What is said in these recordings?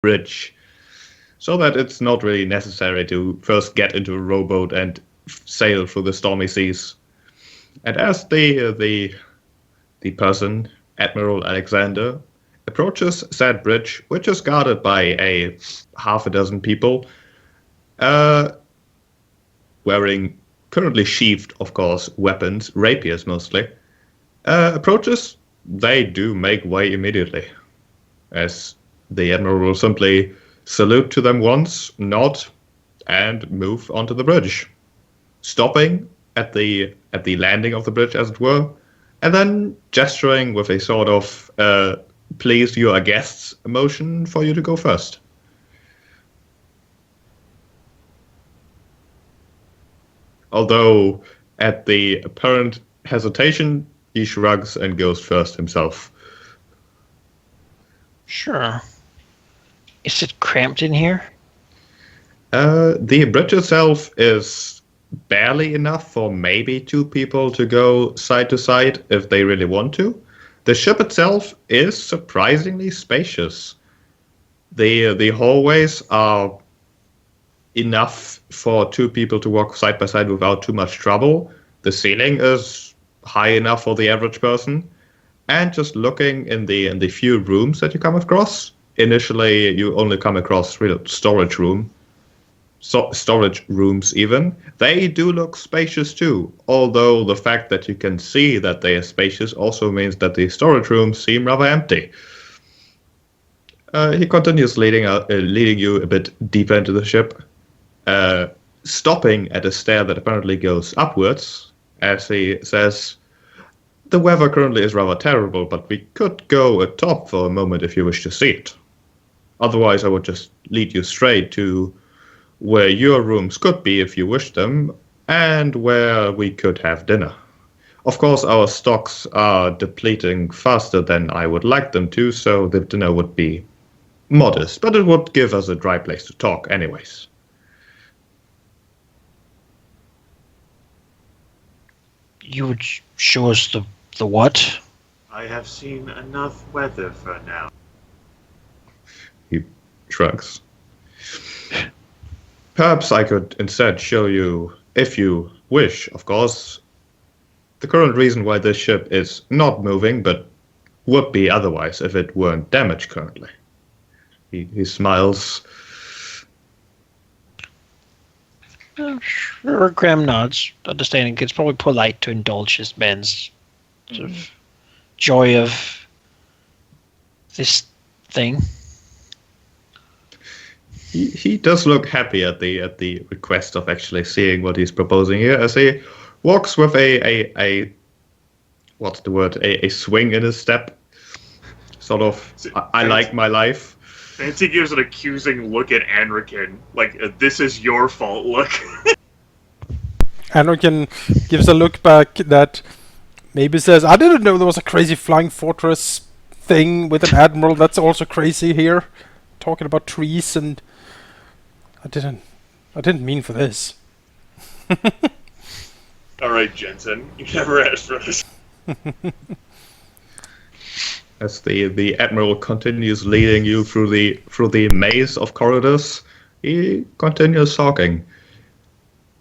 bridge, so that it's not really necessary to first get into a rowboat and sail through the stormy seas. And as the person, Admiral Alexander, approaches said bridge, which is guarded by a half a dozen people, uh, wearing currently sheathed, of course, weapons, rapiers mostly, approaches, they do make way immediately, as the Admiral will simply salute to them once, nod, and move onto the bridge, stopping at the landing of the bridge, as it were, and then gesturing with a sort of please you are guests motion for you to go first. Although at the apparent hesitation, he shrugs and goes first himself. Sure. Is it cramped in here? The bridge itself is barely enough for maybe two people to go side to side if they really want to. The ship itself is surprisingly spacious. The hallways are enough for two people to walk side by side without too much trouble. The ceiling is high enough for the average person. And just looking in the few rooms that you come across, initially you only come across real storage rooms even. They do look spacious too, although the fact that you can see that they are spacious also means that the storage rooms seem rather empty. He continues leading you a bit deeper into the ship, stopping at a stair that apparently goes upwards, as he says, "The weather currently is rather terrible, but we could go atop for a moment if you wish to see it. Otherwise, I would just lead you straight to where your rooms could be if you wish them, and where we could have dinner. Of course, our stocks are depleting faster than I would like them to, so the dinner would be modest, but it would give us a dry place to talk anyways." You would show us the what? I have seen enough weather for now. He shrugs. "Perhaps I could instead show you, if you wish, of course, the current reason why this ship is not moving, but would be otherwise if it weren't damaged currently." He smiles. Sure, Graham nods, understanding it's probably polite to indulge his man's sort of joy of this thing. He does look happy at the request of actually seeing what he's proposing here, as he walks with a what's the word, a swing in his step, sort of I like my life. Fancy gives an accusing look at Anrikin, like this is your fault look. Anrikin gives a look back that maybe says, "I didn't know there was a crazy flying fortress thing with an admiral. That's also crazy here. Talking about trees, and I didn't mean for this." Alright, Jensen, you never asked for this. As the admiral continues leading you through the maze of corridors, he continues talking.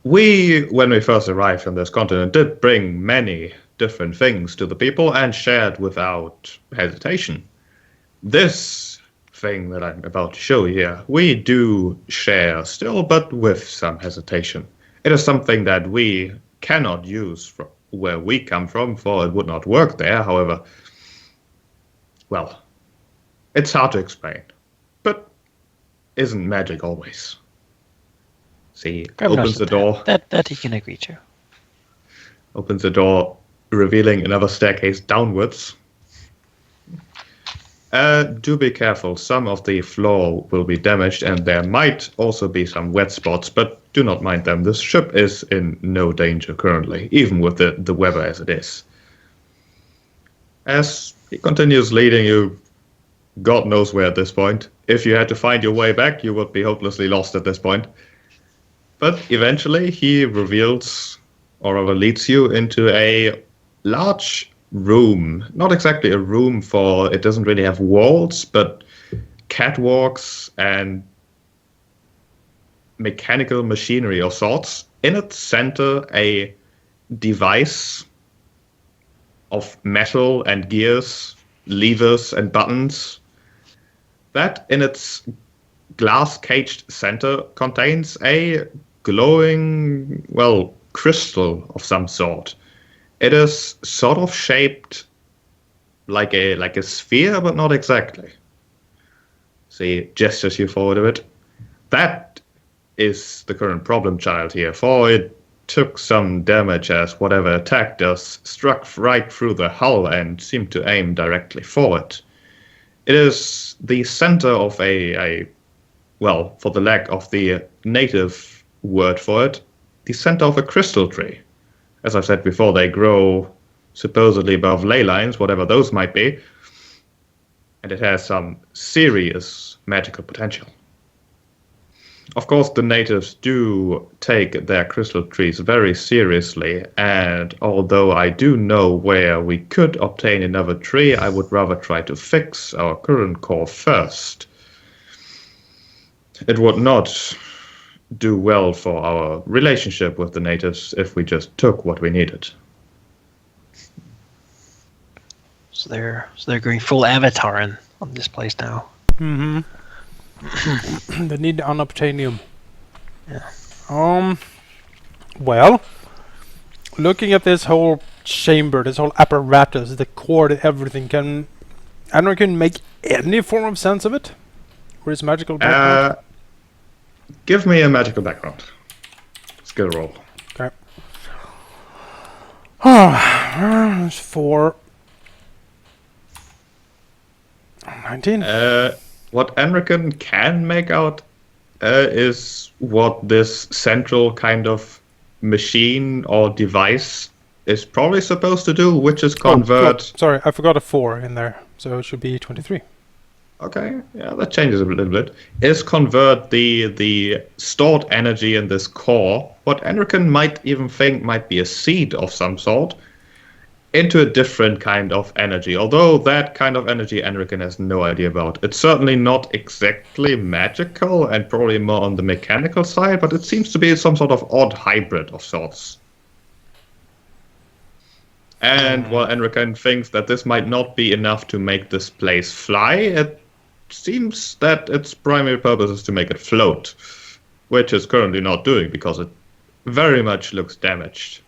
"We, when we first arrived on this continent, did bring many different things to the people and shared without hesitation. This thing that I'm about to show you here, we do share still, but with some hesitation. It is something that we cannot use from where we come from, for it would not work there. However, well, it's hard to explain, but isn't magic always?" See, opens the door. That he can agree to. Opens the door, revealing another staircase downwards. Do be careful. Some of the floor will be damaged, and there might also be some wet spots, but do not mind them. This ship is in no danger currently, even with the weather as it is. As he continues leading you, God knows where at this point. If you had to find your way back, you would be hopelessly lost at this point. But eventually he reveals, or rather leads you into a large room. Not exactly a room, for it doesn't really have walls, but catwalks and mechanical machinery of sorts. In its center, a device of metal and gears, levers and buttons. That in its glass-caged center contains a glowing, well, crystal of some sort. It is sort of shaped like a sphere, but not exactly. See, gestures you forward a bit. That is the current problem child here, for it took some damage as whatever attacked us struck right through the hull and seemed to aim directly for it. It is the center of well, for the lack of the native word for it, the center of a crystal tree. As I said before, they grow supposedly above ley lines, whatever those might be, and it has some serious magical potential. Of course, the natives do take their crystal trees very seriously, and although I do know where we could obtain another tree, I would rather try to fix our current core first. It would not do well for our relationship with the natives if we just took what we needed. So they're going full Avatar on this place now. Mm-hmm. They need the unobtainium. Yeah. Well, looking at this whole chamber, this whole apparatus, the core, everything, can Anarchin make any form of sense of it? Or his magical background? Give me a magical background. Skill roll. Okay. There's 4. 19. What Enrican can make out is what this central kind of machine or device is probably supposed to do, which is convert... Sorry, I forgot a 4 in there, so it should be 23. Okay, yeah, that changes a little bit. Is convert the stored energy in this core, what Enrican might even think might be a seed of some sort, into a different kind of energy. Although that kind of energy Enrican has no idea about. It's certainly not exactly magical and probably more on the mechanical side, but it seems to be some sort of odd hybrid of sorts. And while Enrican thinks that this might not be enough to make this place fly, it seems that its primary purpose is to make it float, which it's currently not doing because it very much looks damaged.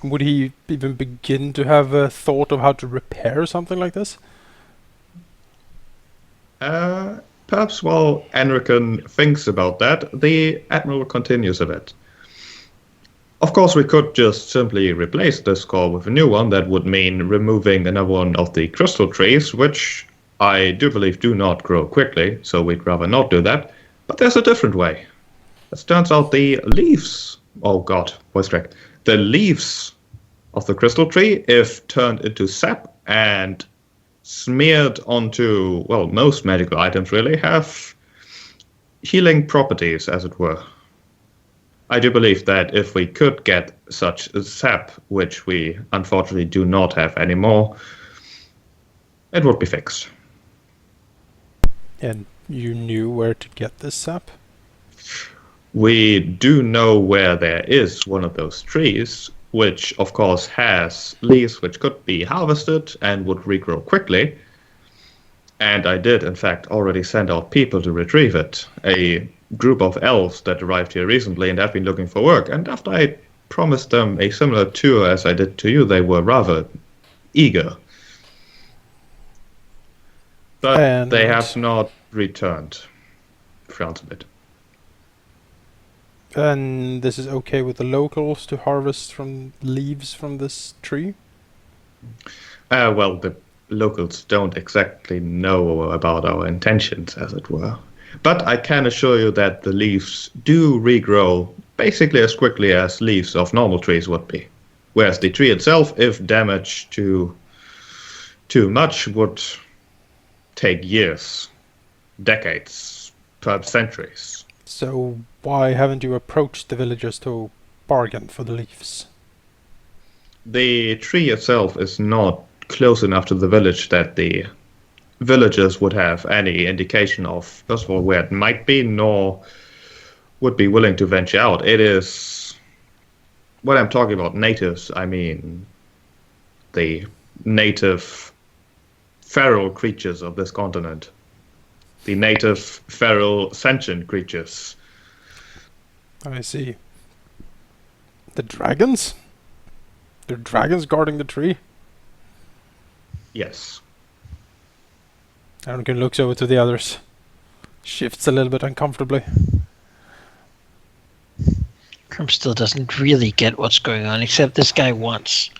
Would he even begin to have a thought of how to repair something like this? Perhaps while Enrican thinks about that, the Admiral continues a bit. Of course, we could just simply replace this core with a new one. That would mean removing another one of the crystal trees, which I do believe do not grow quickly, so we'd rather not do that. But there's a different way. It turns out the leaves... Oh god, voice crack. The leaves of the crystal tree, if turned into sap and smeared onto, well, most magical items really, have healing properties, as it were. I do believe that if we could get such a sap, which we unfortunately do not have anymore, it would be fixed. And you knew where to get this sap? We do know where there is one of those trees, which of course has leaves which could be harvested and would regrow quickly. And I did, in fact, already send out people to retrieve it. A group of elves that arrived here recently and have been looking for work. And after I promised them a similar tour as I did to you, they were rather eager. But they have not returned. Frowns a bit. And this is okay with the locals to harvest from leaves from this tree? Well, the locals don't exactly know about our intentions, as it were. But I can assure you that the leaves do regrow basically as quickly as leaves of normal trees would be. Whereas the tree itself, if damaged too much, would take years, decades, perhaps centuries. So why haven't you approached the villagers to bargain for the leaves? The tree itself is not close enough to the village that the villagers would have any indication of, first of all, where it might be, nor would be willing to venture out. It is, when I'm talking about natives, I mean the native feral creatures of this continent, the native feral sentient creatures. I see. The dragons? The dragons guarding the tree? Yes. Anakin looks over to the others. Shifts a little bit uncomfortably. Crumb still doesn't really get what's going on, except this guy wants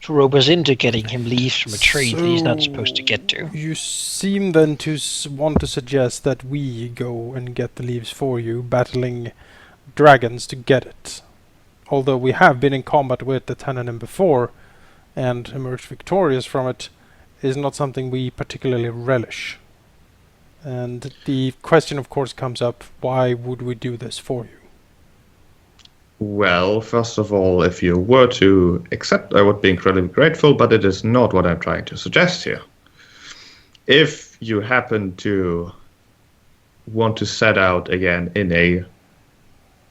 to rope us into getting him leaves from a tree that he's not supposed to get to. You seem then to want to suggest that we go and get the leaves for you, battling dragons to get it. Although we have been in combat with the Tananim before, and emerged victorious from it, is not something we particularly relish. And the question of course comes up, why would we do this for you? Well, first of all, if you were to accept, I would be incredibly grateful, but it is not what I'm trying to suggest here. If you happen to want to set out again in a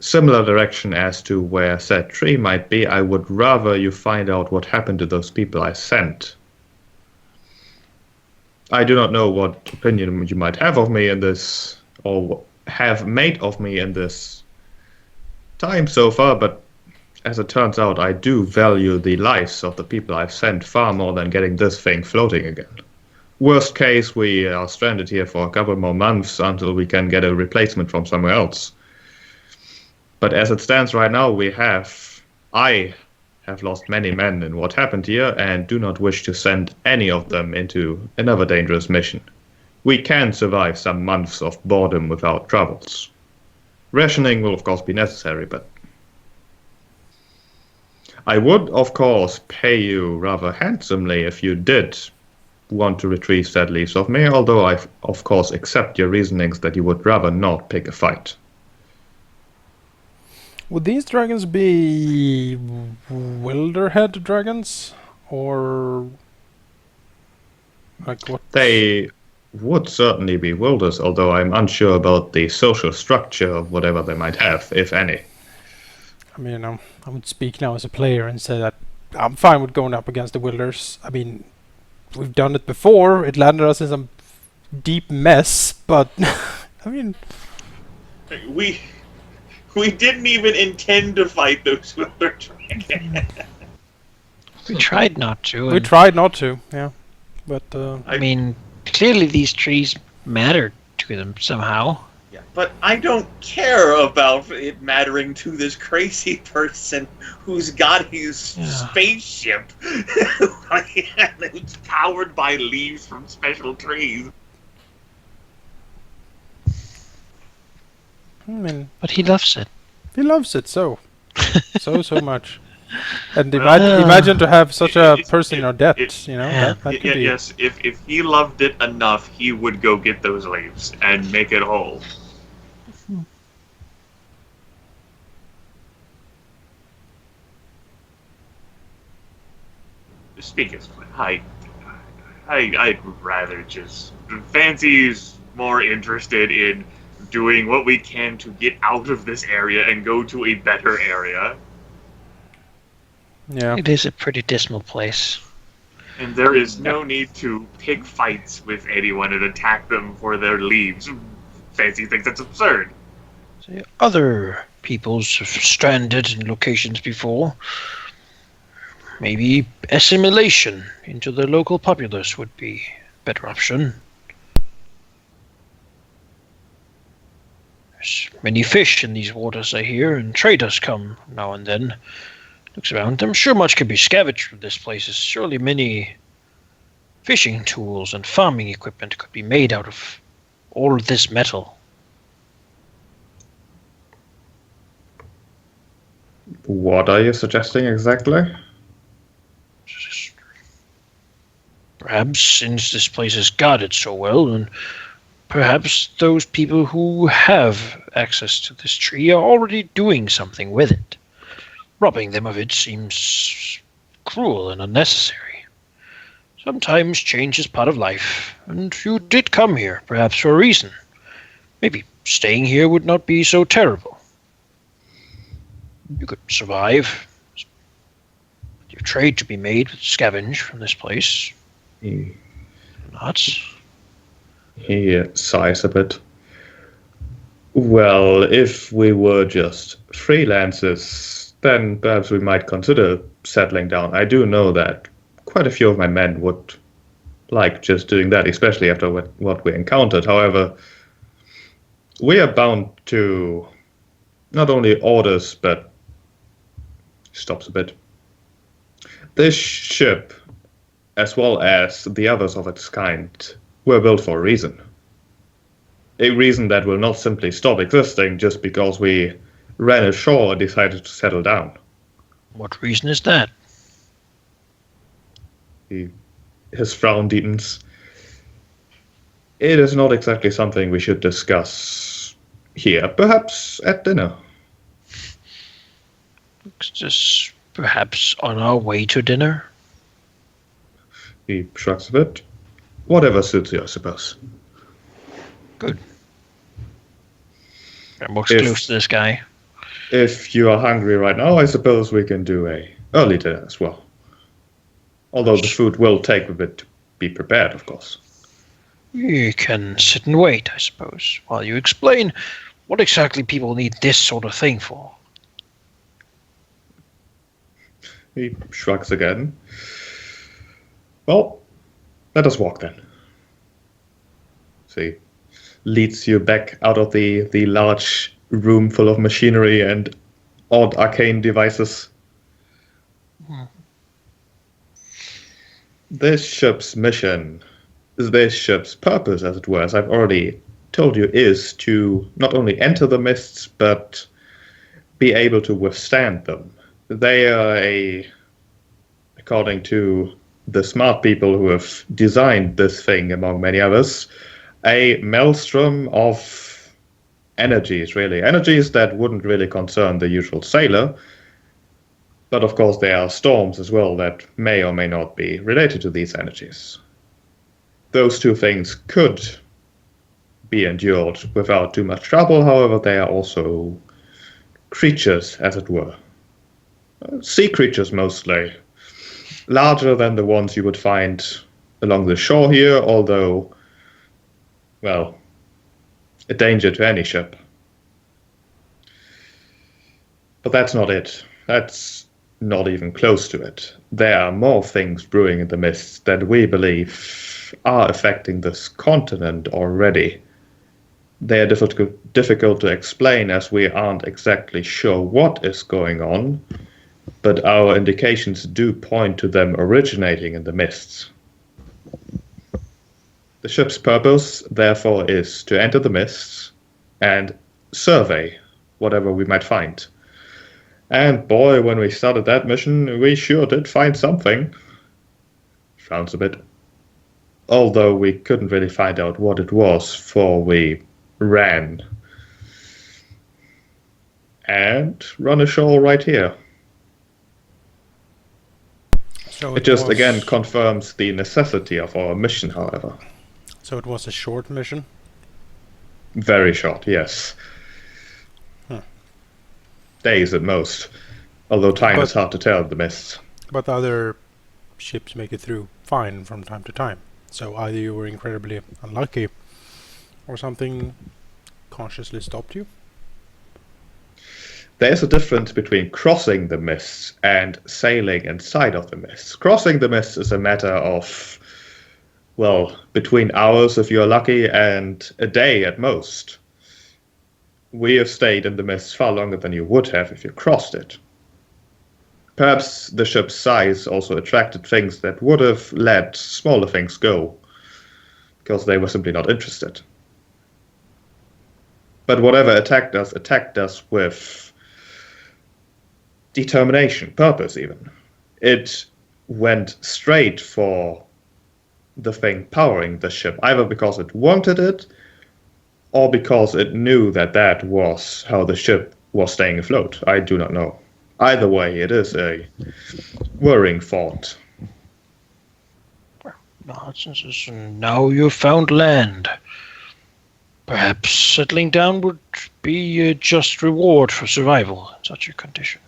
similar direction as to where said tree might be, I would rather you find out what happened to those people I sent. I do not know what opinion you might have of me in this, or have made of me in this time so far, but as it turns out, I do value the lives of the people I've sent far more than getting this thing floating again. Worst case, we are stranded here for a couple more months until we can get a replacement from somewhere else. But as it stands right now, I have lost many men in what happened here and do not wish to send any of them into another dangerous mission. We can survive some months of boredom without troubles. Rationing will of course be necessary, but I would of course pay you rather handsomely if you did want to retrieve said leaves of me, although I of course accept your reasonings that you would rather not pick a fight. Would these dragons be Wilderhead dragons? Or like what? They would certainly be wilders, although I'm unsure about the social structure of whatever they might have, if any. I mean, I would speak now as a player and say that I'm fine with going up against the Wilders. I mean, we've done it before. It landed us in some deep mess, but I mean, We didn't even intend to fight those Wilder dragons. We tried not to. we and, tried not to. Yeah, but I mean, clearly these trees matter to them somehow. Yeah, but I don't care about it mattering to this crazy person who's got his spaceship. It's powered by leaves from special trees. I mean, But he loves it. he loves it so much. And imagine to have such a person in your debt. You know, Yeah. that could be. Yes, if he loved it enough, he would go get those leaves and make it whole. Speaking of, I'd rather just Fancy's more interested in doing what we can to get out of this area and go to a better area. Yeah. It is a pretty dismal place. And there is no need to pick fights with anyone and attack them for their leaves. Fancy thinks that's absurd. So other peoples have stranded in locations before. Maybe assimilation into the local populace would be a better option. There's many fish in these waters, I hear, and traders come now and then. Looks around. I'm sure much could be scavenged from this place. Surely many fishing tools and farming equipment could be made out of all of this metal. What are you suggesting exactly? Perhaps since this place is guarded so well, and perhaps those people who have access to this tree are already doing something with it. Robbing them of it seems cruel and unnecessary. So Sometimes change is part of life, and you did come here, perhaps for a reason. Maybe staying here would not be so terrible. You could survive. Your trade to be made with scavenge from this place. He, Nuts. he sighs a bit. Well, if we were just freelancers, then perhaps we might consider settling down. I do know that quite a few of my men would like just doing that, especially after what we encountered. However, we are bound to not only orders, but stops a bit. This ship, as well as the others of its kind, were built for a reason. A reason that will not simply stop existing just because we ran ashore and decided to settle down. What reason is that? His frown deepens. It is not exactly something we should discuss here. Perhaps at dinner. Just perhaps on our way to dinner? He shrugs a bit. Whatever suits you, I suppose. Good. I'm more close to this guy. If you are hungry right now, I suppose we can do a early dinner as well. Although the food will take a bit to be prepared, of course. We can sit and wait, I suppose, while you explain what exactly people need this sort of thing for. He shrugs again. Well, let us walk then. See, leads you back out of the large room full of machinery and odd arcane devices. This ship's mission, this ship's purpose, as it were, as I've already told you, is to not only enter the mists, but be able to withstand them. They are according to the smart people who have designed this thing, among many others, a maelstrom of energies, really. Energies that wouldn't really concern the usual sailor. But of course there are storms as well that may or may not be related to these energies. Those two things could be endured without too much trouble, however they are also creatures, as it were. Sea creatures mostly. Larger than the ones you would find along the shore here, although, well, a danger to any ship. But that's not it. That's not even close to it. There are more things brewing in the mists that we believe are affecting this continent already. They are difficult to explain as we aren't exactly sure what is going on, but our indications do point to them originating in the mists. The ship's purpose, therefore, is to enter the mists and survey whatever we might find. And boy, when we started that mission, we sure did find something. Frowns a bit. Although we couldn't really find out what it was, for we ran. And run ashore right here. So it just again confirms the necessity of our mission, however. So it was a short mission? Very short, yes. Days at most, although time is hard to tell in the mists. But other ships make it through fine from time to time. So either you were incredibly unlucky, or something consciously stopped you? There's a difference between crossing the mists and sailing inside of the mists. Crossing the mists is a matter of, well, between hours if you're lucky and a day at most. We have stayed in the mists far longer than you would have if you crossed it. Perhaps the ship's size also attracted things that would have let smaller things go, because they were simply not interested. But whatever attacked us with determination, purpose even. It went straight for the thing powering the ship, either because it wanted it, or because it knew that that was how the ship was staying afloat. I do not know. Either way, it is a worrying thought. nonsense, and now you've found land. Perhaps settling down would be a just reward for survival in such a condition.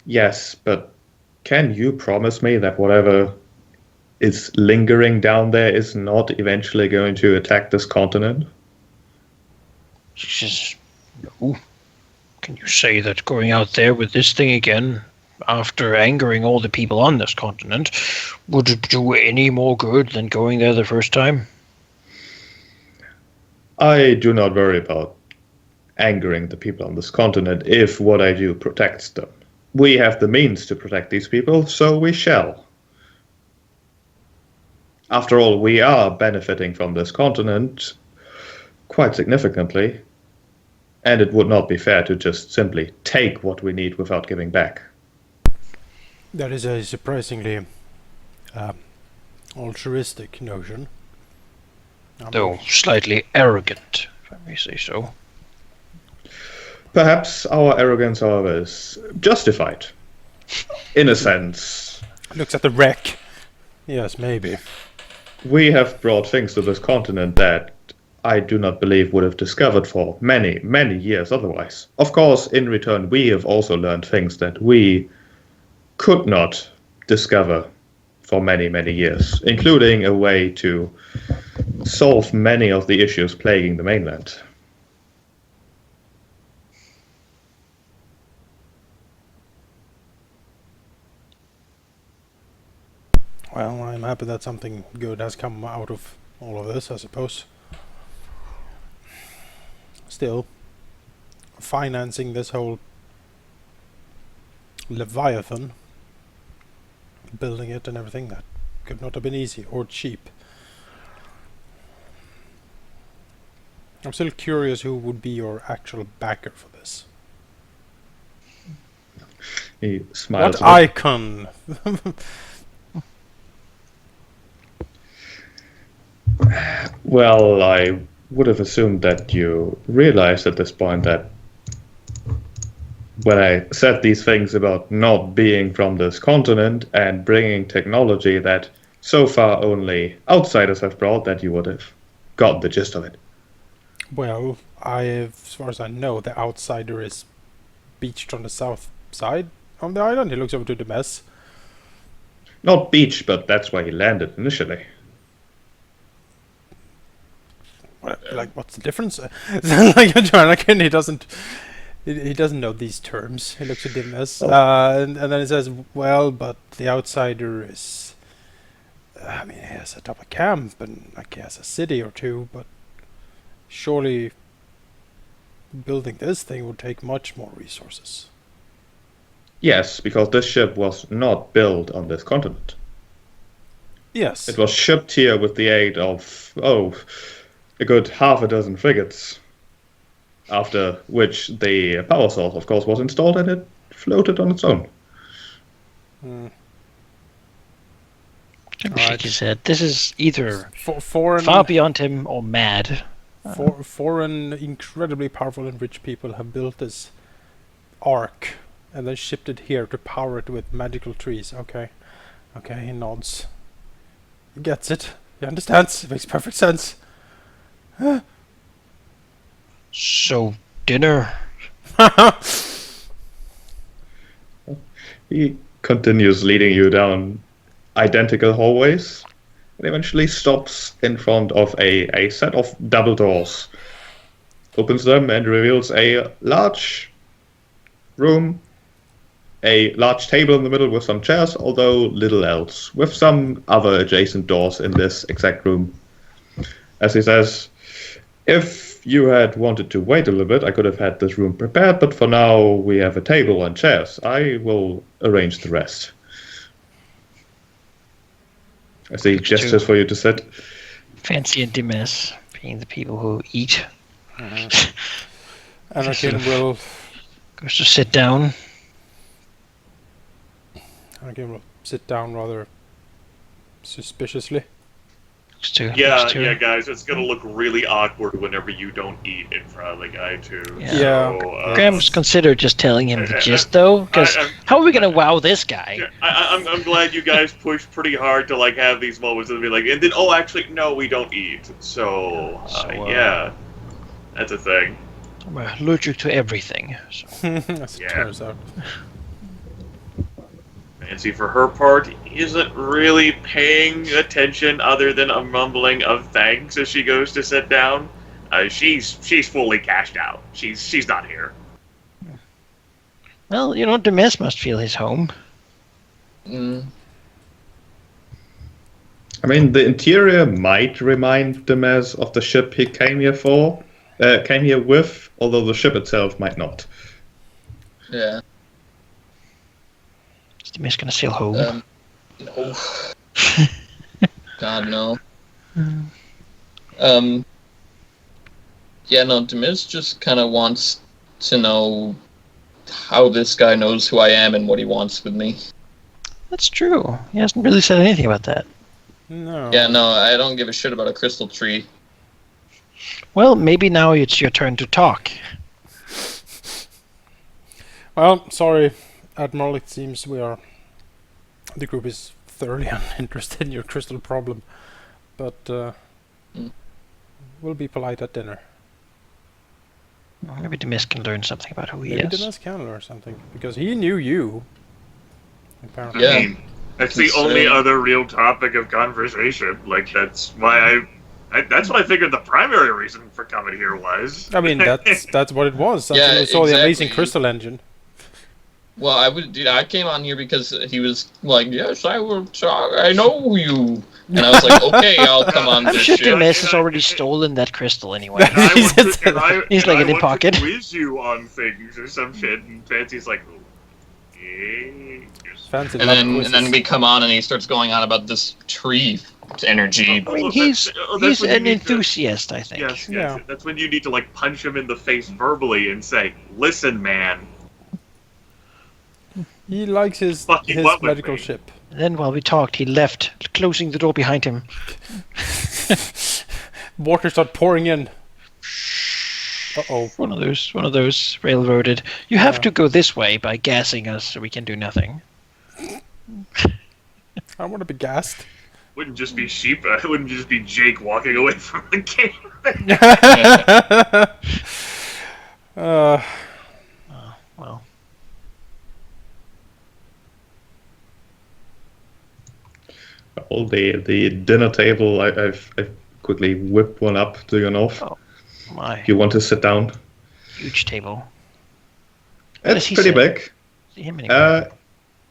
Yes, but can you promise me that whatever is lingering down there is not eventually going to attack this continent? She says, no. Can you say that going out there with this thing again, after angering all the people on this continent, would do any more good than going there the first time? I do not worry about angering the people on this continent if what I do protects them. We have the means to protect these people, so we shall. After all, we are benefiting from this continent quite significantly, and it would not be fair to just simply take what we need without giving back. That is a surprisingly altruistic notion. Though slightly arrogant, if I may say so. Perhaps our arrogance, however, is justified. In a sense. Looks at the wreck. Yes, maybe. We have brought things to this continent that I do not believe would have discovered for many, many years otherwise. Of course, in return, we have also learned things that we could not discover for many, many years, including a way to solve many of the issues plaguing the mainland. Well, I'm happy that something good has come out of all of this, I suppose. Still, financing this whole Leviathan, building it and everything, that could not have been easy or cheap. I'm still curious who would be your actual backer for this. He smiles. What icon? Well, I would have assumed that you realized at this point that when I said these things about not being from this continent and bringing technology that so far only outsiders have brought, that you would have got the gist of it. Well, as far as I know, the outsider is beached on the south side of the island. He looks over to the mess. Not beach, but that's where he landed initially. Like, what's the difference? Like, Jonathan, he doesn't know these terms. He looks at the mess, and then he says, "Well, but the outsider is. I mean, he has set up a camp and like he has a city or two, but surely building this thing would take much more resources." Yes, because this ship was not built on this continent. Yes. It was shipped here with the aid of, a good half a dozen frigates. After which the power source, of course, was installed and it floated on its own. Jim shake his head. This is either Foreign, far beyond him or mad. Foreign, incredibly powerful and rich people have built this ark and then shipped it here to power it with magical trees. Okay, he nods. He gets it. He understands. It makes perfect sense. So, dinner? He continues leading you down identical hallways and eventually stops in front of a set of double doors. Opens them and reveals a large room, a large table in the middle with some chairs, although little else, with some other adjacent doors in this exact room. As he says, if you had wanted to wait a little bit, I could have had this room prepared, but for now we have a table and chairs. I will arrange the rest. I see gestures for you to sit. Fancy and Dimas being the people who eat. Anakin will goes to sit down. Anakin will sit down rather suspiciously. Yeah, guys, it's gonna look really awkward whenever you don't eat in front of the guy too. Yeah. So, Graham's considered just telling him the gist, though, because how are we gonna wow this guy? I'm glad you guys pushed pretty hard to like have these moments and be like, and then actually no, we don't eat. So, yeah, that's a thing. I'm allergic to everything. So. As it turns out. Nancy, for her part, isn't really paying attention other than a mumbling of thanks as she goes to sit down. She's fully cashed out. She's not here. Well, the mess must feel his home. I mean, the interior might remind them as of the ship he came here with, although the ship itself might not. Yeah. Is the mess gonna sail home? No. God, no. Yeah, no, Demiz just kind of wants to know how this guy knows who I am and what he wants with me. That's true. He hasn't really said anything about that. No. Yeah, no, I don't give a shit about a crystal tree. Well, maybe now it's your turn to talk. Well, sorry, Admiral. It seems the group is thoroughly uninterested in your crystal problem, but we'll be polite at dinner. Well, maybe Demis can learn something about who he Maybe is. Demis can learn something because he knew you. Apparently. Yeah. I mean, that's the only other real topic of conversation. Like, that's why that's what I figured the primary reason for coming here was. I mean, that's what it was. Until Yeah, we saw the amazing exactly. crystal engine. Well, I came on here because he was like, yes, I know you. And I was like, okay, I'll come on I'm this sure ship. Demis has already stolen that crystal anyway. He's like, in his pocket. Quiz you on things or some shit, and Fancy's like, okay. Fancy And love then quizzes. we come on and he starts going on about this tree energy. I mean, Well, he's that's when you an need to- enthusiast, I think. Yes, Yeah. that's when you need to like punch him in the face verbally and say, "Listen, man." He likes his Fucking what with medical me? ship. Then while we talked, he left, closing the door behind him. Water started pouring in. Uh-oh. One of those railroaded. You have to go this way by gassing us so we can do nothing. I want to be gassed. Wouldn't just be sheep. It wouldn't just be Jake walking away from the game. Well, All the dinner table, I've quickly whipped one up to you know. my If you want to sit down, huge table. What does it's he pretty say? big. See him anymore.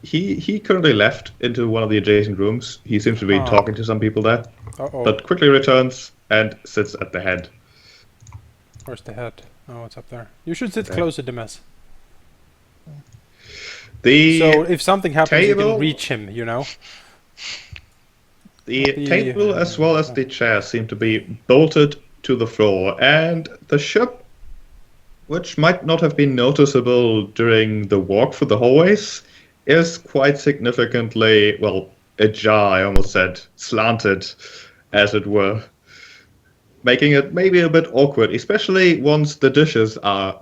He currently left into one of the adjacent rooms. He seems to be Oh. talking to some people there, Uh-oh. but quickly returns and sits at the head. Where's the head? Oh, it's up there. You should sit There. closer to Demis. The So if something happens, you table- can reach him, you know? The The- table as well as the chair seem to be bolted to the floor, and the ship, which might not have been noticeable during the walk through the hallways, is quite significantly, well, ajar, I almost said, slanted, as it were, making it maybe a bit awkward, especially once the dishes are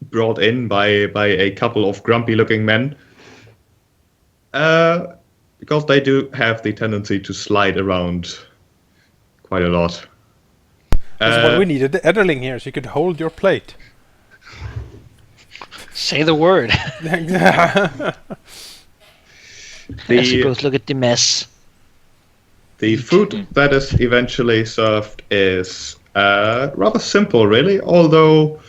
brought in by a couple of grumpy-looking men. Because they do have the tendency to slide around quite a lot. That's what we needed. The Ederling here, so you could hold your plate. Say the word. As you The, both look at the mess. the food that is eventually served is rather simple, really, although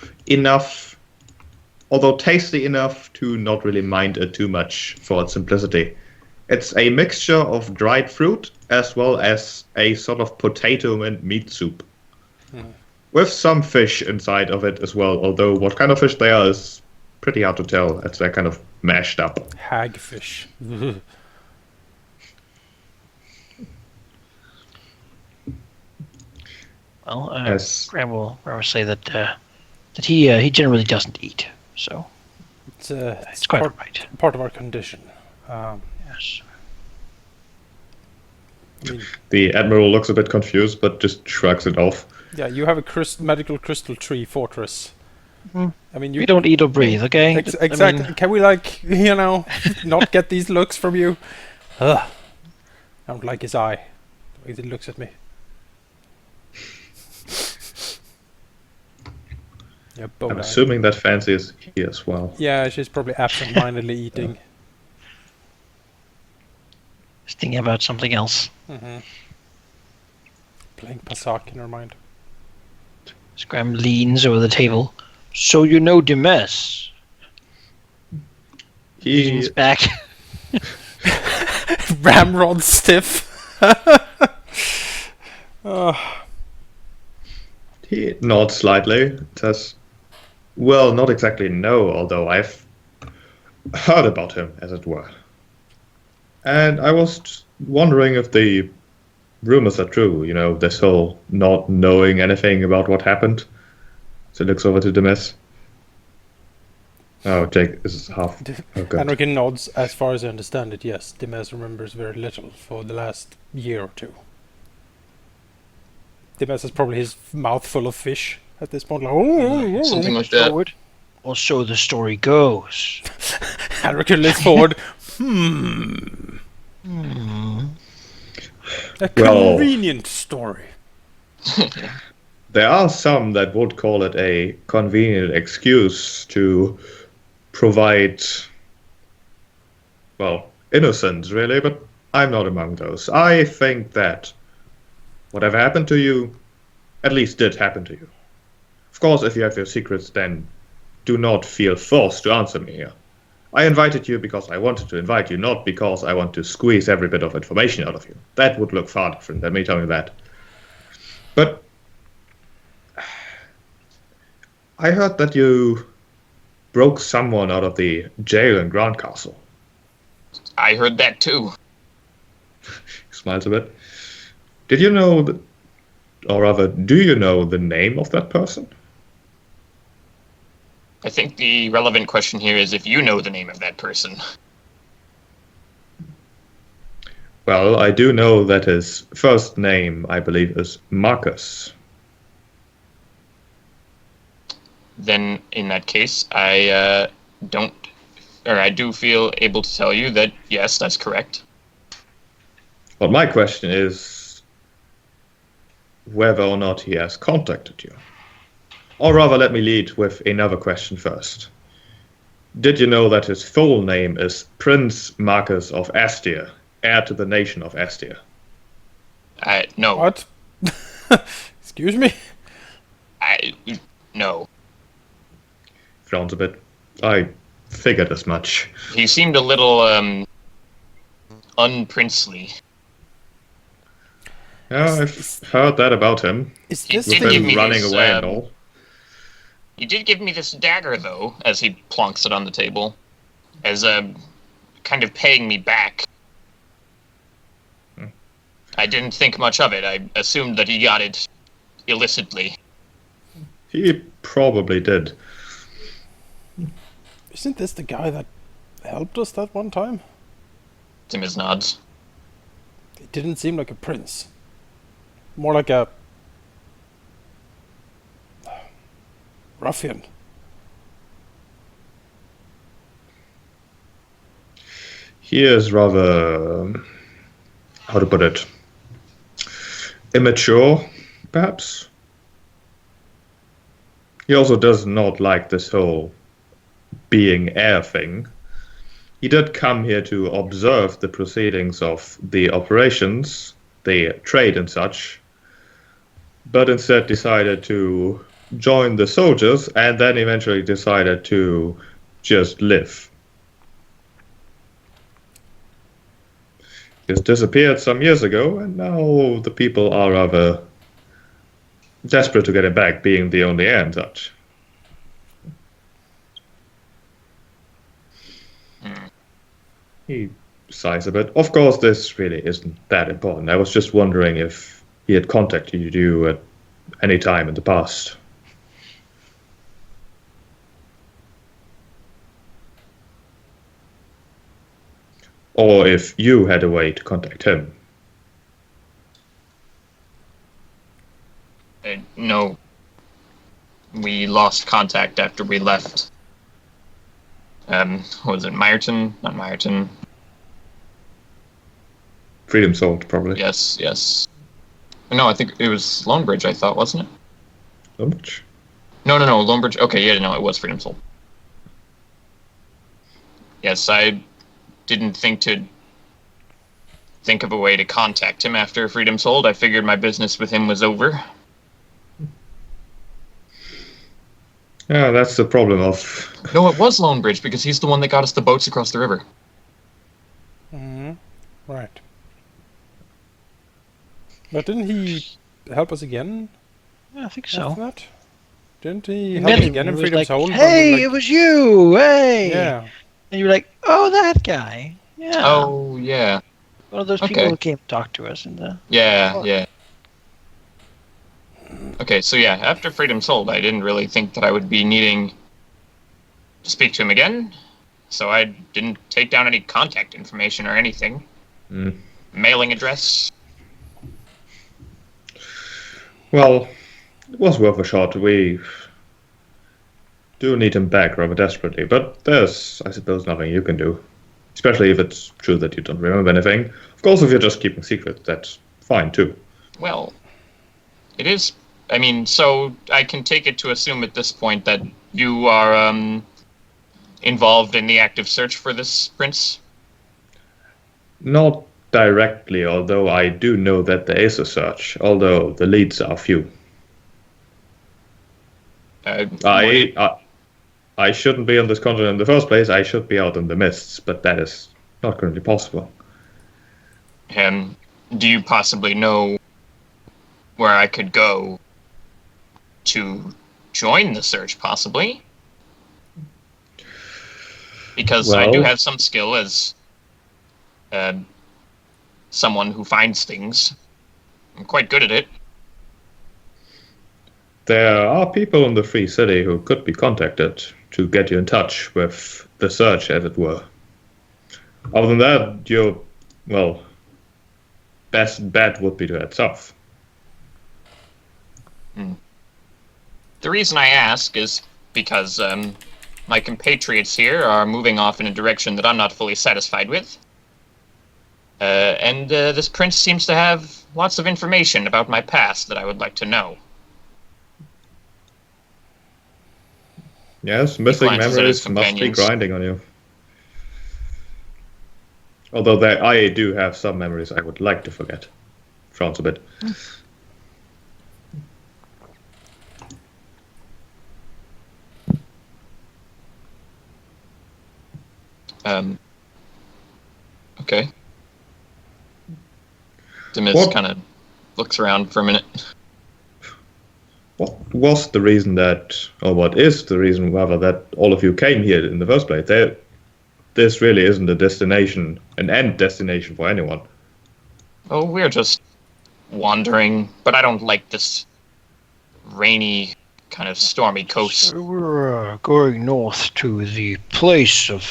tasty enough to not really mind it too much for its simplicity. It's a mixture of dried fruit as well as a sort of potato and meat soup. With some fish inside of it as well, although what kind of fish they are is pretty hard to tell, as they're kind of mashed up. Hagfish. Well, Yes. Graham will say that he generally doesn't eat, so It's quite part, right. part of our condition. Yes. I mean, The Admiral looks a bit confused, but just shrugs it off. yeah, you have a magical crystal tree fortress. Hmm. I mean, We don't eat or breathe, okay? Exactly. Can we, like, not get these looks from you? Ugh. I don't like his eye. The way he looks at me. Yeah, both I'm eyes. assuming that Fancy is here as well. Yeah, she's probably absent-mindedly eating. Just thinking about something else. Playing Pasak in her mind. Scram leans over the table. So you know Demes? Leans He back. Ramrod stiff. he nods slightly, says, "Well, not exactly no, although I've heard about him, as it were. And I was just wondering if the rumors are true, this whole not knowing anything about what happened." So he looks over to Demes. Oh, Jake is half. Oh, good. Anarchy nods. As far as I understand it, yes. Demes remembers very little for the last year or two. Demes has probably his mouth full of fish at this point. Like, Something like that. Forward. Or so the story goes. Anarchy leans forward. A Well- convenient story. There are some that would call it a convenient excuse to provide, well, innocence, really, but I'm not among those. I think that whatever happened to you, at least did happen to you. Of course, if you have your secrets, then do not feel forced to answer me here. I invited you because I wanted to invite you, not because I want to squeeze every bit of information out of you. That would look far different, let me tell you that. But I heard that you broke someone out of the jail in Grand Castle. I heard that too. He smiles a bit. Did you know, or rather, do you know the name of that person? I think the relevant question here is if you know the name of that person. Well, I do know that his first name, I believe, is Marcus. Then, in that case, I do feel able to tell you that yes, that's correct. Well, my question is whether or not he has contacted you. Or rather, let me lead with another question first. Did you know that his full name is Prince Marcus of Astir, heir to the nation of Astir? No. What? Excuse me? No. Frowns a bit. I figured as much. He seemed a little, unprincely. Yeah, I've heard that about him. Is He this did With give him me running this, away and all. He did give me this dagger, though, as he plonks it on the table, as kind of paying me back. I didn't think much of it. I assumed that he got it illicitly. He probably did. Isn't this the guy that helped us that one time? Timmins nods. He didn't seem like a prince. More like a ruffian. He is rather, how to put it, immature, perhaps. He also does not like this whole being heir thing. He did come here to observe the proceedings of the operations, the trade and such, but instead decided to join the soldiers and then eventually decided to just live. He disappeared some years ago, and now the people are rather desperate to get him back, being the only heir and such. He sighs a bit. Of course, this really isn't that important. I was just wondering if he had contacted you at any time in the past. Or if you had a way to contact him. no. We lost contact after we left. What was it? Meyerton? Not Meyerton. Freedom Salt, probably. Yes. No, I think it was Lonebridge, I thought, wasn't it? How much? No, Lonebridge. Okay, yeah, no, it was Freedom Soul. Yes, I didn't think of a way to contact him after Freedom Sold. I figured my business with him was over. Yeah, that's the problem of... No, it was Lonebridge, because he's the one that got us the boats across the river. Right. But didn't he help us again? Yeah, I think After so. that? Didn't he And help then us again he in was Freedom's like, Hold? hey, it was you! Hey! Yeah. And you were like, oh, that guy. Yeah. Oh, yeah. One of those people who came to talk to us. Yeah. Okay, so yeah, after Freedom Sold, I didn't really think that I would be needing to speak to him again, so I didn't take down any contact information or anything. Mailing address. Well, it was worth a shot. We do need him back rather desperately, but there's, I suppose, nothing you can do. Especially if it's true that you don't remember anything. Of course, if you're just keeping secret, that's fine too. Well, it is. I mean, so I can take it to assume at this point that you are involved in the active search for this prince? Not directly, although I do know that there is a search, although the leads are few. I shouldn't be on this continent in the first place. I should be out in the mists, but that is not currently possible. Do you possibly know where I could go to join the search, possibly? Because I do have some skill as someone who finds things. I'm quite good at it. There are people in the Free City who could be contacted to get you in touch with the search, as it were. Other than that, your, best bet would be to head south. The reason I ask is because my compatriots here are moving off in a direction that I'm not fully satisfied with. And this prince seems to have lots of information about my past that I would like to know. Yes, missing memories must be grinding on you. Although I do have some memories I would like to forget. Frowns a bit. Okay. Demis kind of looks around for a minute. What was the reason what is the reason, rather, that all of you came here in the first place? This really isn't an end destination for anyone. Oh, we're just wandering, but I don't like this rainy, kind of stormy coast. So we're going north to the place of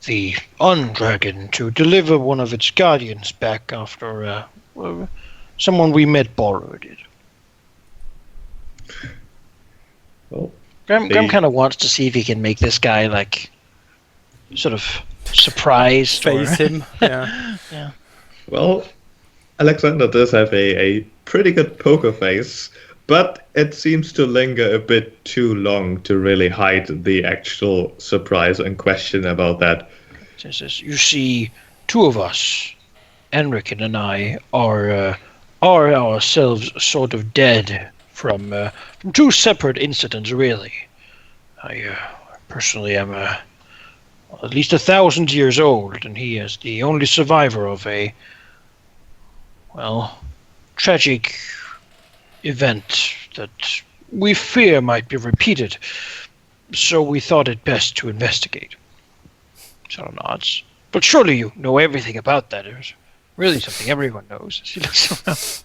the Undragon to deliver one of its guardians back after someone we met borrowed it. Well, Graham kind of wants to see if he can make this guy sort of surprised. Face him. Yeah. Yeah. Well, Alexander does have a pretty good poker face, but it seems to linger a bit too long to really hide the actual surprise and question about that. Says, you see, two of us, Enric and I, are ourselves sort of dead from two separate incidents, really. I personally am at least 1,000 years old, and he is the only survivor of a, tragic event that we fear might be repeated. So we thought it best to investigate. Sort of nods. But surely you know everything about that. It's really something everyone knows. As he looks around.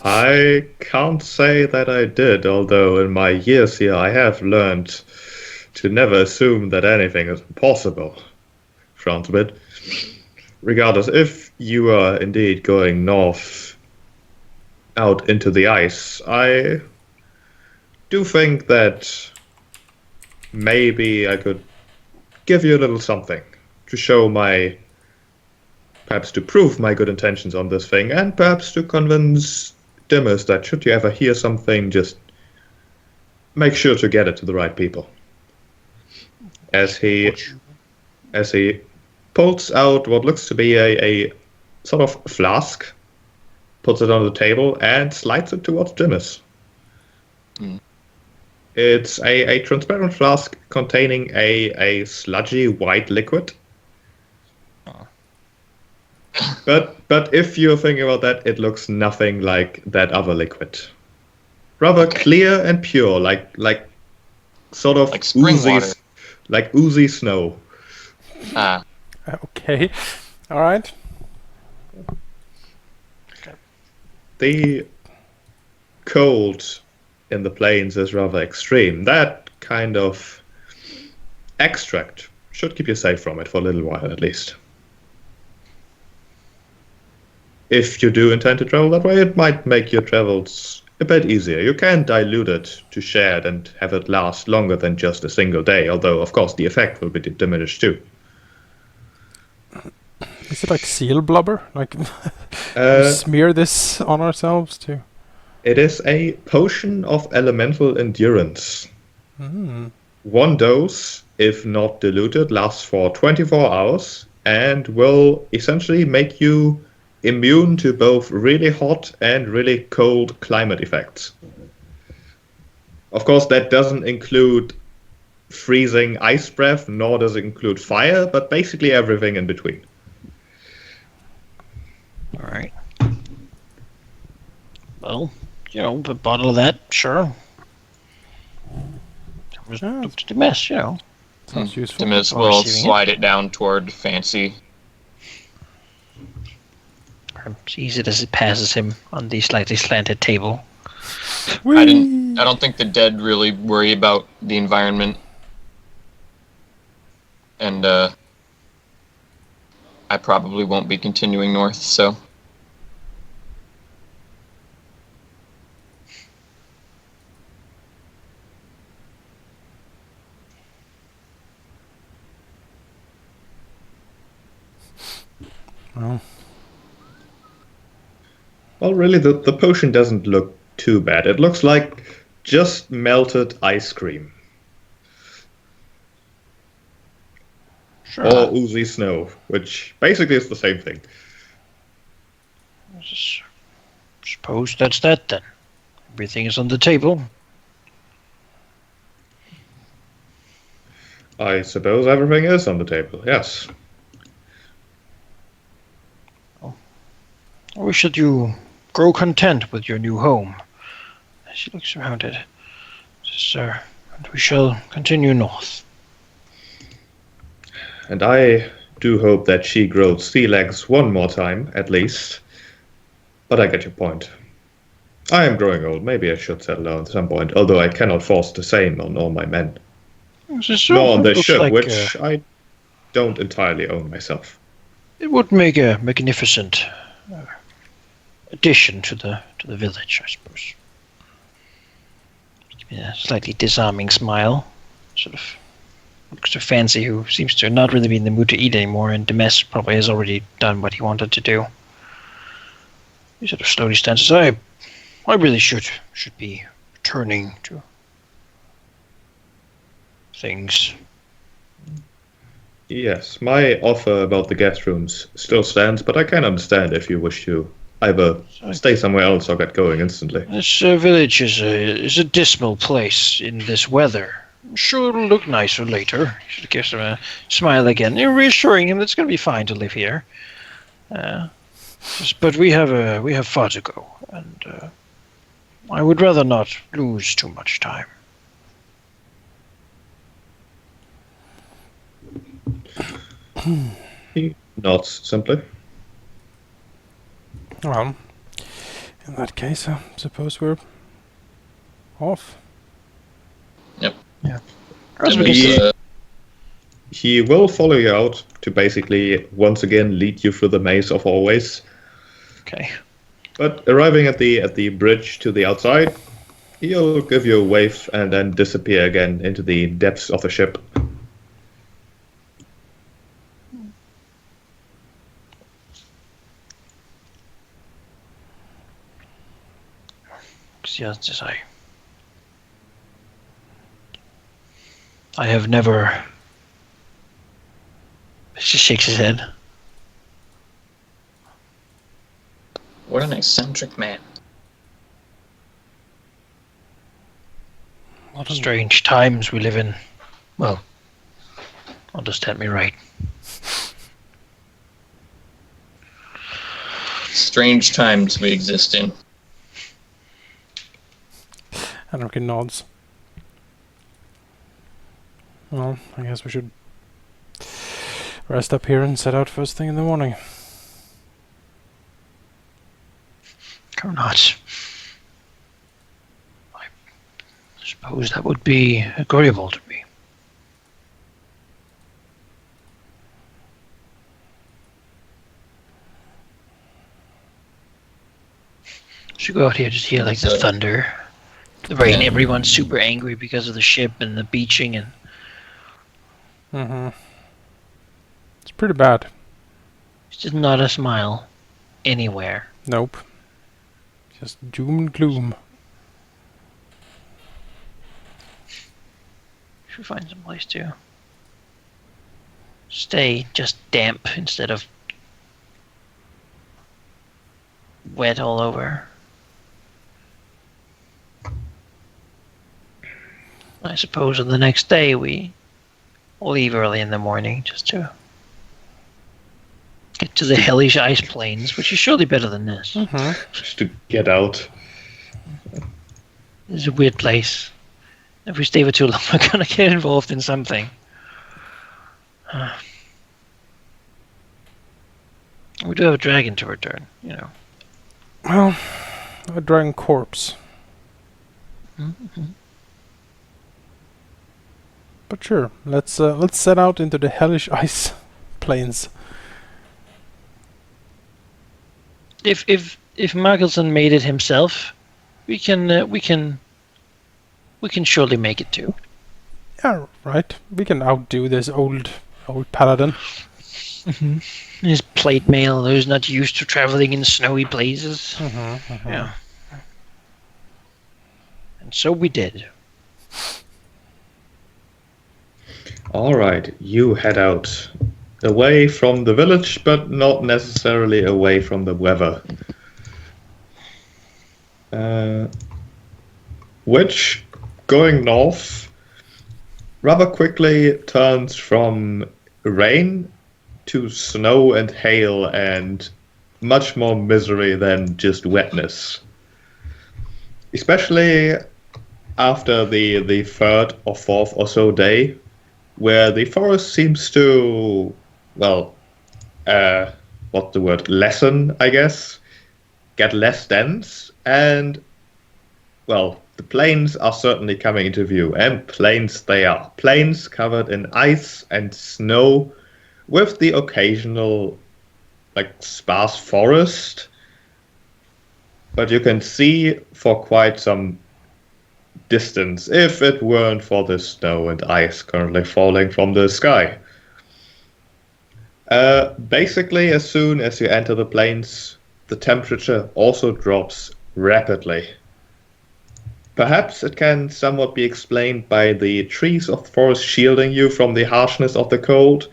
I can't say that I did, although in my years here I have learned to never assume that anything is impossible. Frowns a bit. Regardless, if you are indeed going north out into the ice, I do think that maybe I could give you a little something to show perhaps to prove my good intentions on this thing, and perhaps to convince Dimmers that should you ever hear something, just make sure to get it to the right people. As he pulls out what looks to be a sort of flask, puts it on the table, and slides it towards Dimmers. It's a transparent flask containing a sludgy white liquid. But if you're thinking about that, it looks nothing like that other liquid. Rather clear and pure, like sort of like spring oozy, water. like oozy snow. Okay. All right. The cold in the plains is rather extreme. That kind of extract should keep you safe from it for a little while at least. If you do intend to travel that way, it might make your travels a bit easier. You can dilute it to share it and have it last longer than just a single day, although of course the effect will be diminished too. Is it like seal blubber? Like we smear this on ourselves too? It is a potion of elemental endurance. One dose, if not diluted, lasts for 24 hours and will essentially make you immune to both really hot and really cold climate effects. Of course, that doesn't include freezing ice breath, nor does it include fire, but basically everything in between. All right. Well, a bottle of that, sure. Just up to the mess, Sounds useful. Demis Or will receiving it. slide it down toward Fancy. It's easy as it passes him on the slightly slanted table. I don't think the dead really worry about the environment. And I probably won't be continuing north, so Well, really, the potion doesn't look too bad. It looks like just melted ice cream. Sure. Or oozy snow, which basically is the same thing. Suppose that's that then. Everything is on the table. I suppose everything is on the table, yes. Or should you grow content with your new home? She looks around it. Sir, and we shall continue north. And I do hope that she grows sea legs one more time, at least. But I get your point. I am growing old. Maybe I should settle down at some point, although I cannot force the same on all my men. Nor on this Looks ship, like, which I don't entirely own myself. it would make a magnificent addition to the village, I suppose. A slightly disarming smile. Sort of looks to Fancy, who seems to not really be in the mood to eat anymore, and Demes probably has already done what he wanted to do. He sort of slowly stands aside. I really should be returning to things. Yes, my offer about the guest rooms still stands, but I can understand if you wish to either stay somewhere else or get going instantly. This village is a dismal place in this weather. I'm sure it'll look nicer later. She gives him a smile again, reassuring him that it's going to be fine to live here. But we have far to go, and I would rather not lose too much time. He nods simply. Well, in that case, I suppose we're off. yep. As we Demis, can He will follow you out to basically once again lead you through the maze of always. Okay. But arriving at the bridge to the outside, he'll give you a wave and then disappear again into the depths of the ship. Yes, I have never. She shakes his head. What an eccentric man. What strange times we live in. Well, understand me right. Strange times we exist in. Anarchy nods. Well, I guess we should rest up here and set out first thing in the morning. Or not. I suppose that would be agreeable to me. Should go out here, just hear like the thunder, the rain. Yeah. Everyone's super angry because of the ship and the beaching, and It's pretty bad. it's just not a smile anywhere. Nope. Just doom and gloom. Should find some place to stay just damp instead of wet all over. I suppose on the next day we leave early in the morning just to get to the hellish ice plains, which is surely better than this. Just to get out. It's a weird place. If we stay for too long, we're gonna get involved in something. We do have a dragon to return, you know. Well, a dragon corpse. But sure, let's set out into the hellish ice plains. If Markelson made it himself, we can surely make it too. Yeah, right. We can outdo this old paladin. His plate mail, who's not used to traveling in snowy places. Yeah. And so we did. All right, you head out. Away from the village, but not necessarily away from the weather. Which, going north, rather quickly turns from rain to snow and hail and much more misery than just wetness. Especially after the third or fourth or so day, where the forest seems to, well, what's the word, lessen, I guess, get less dense, and, well, the plains are certainly coming into view, and plains they are. Plains covered in ice and snow, with the occasional, like, sparse forest, but you can see for quite some distance if it weren't for the snow and ice currently falling from the sky. Basically, as soon as you enter the plains, the temperature also drops rapidly. Perhaps it can somewhat be explained by the trees of the forest shielding you from the harshness of the cold,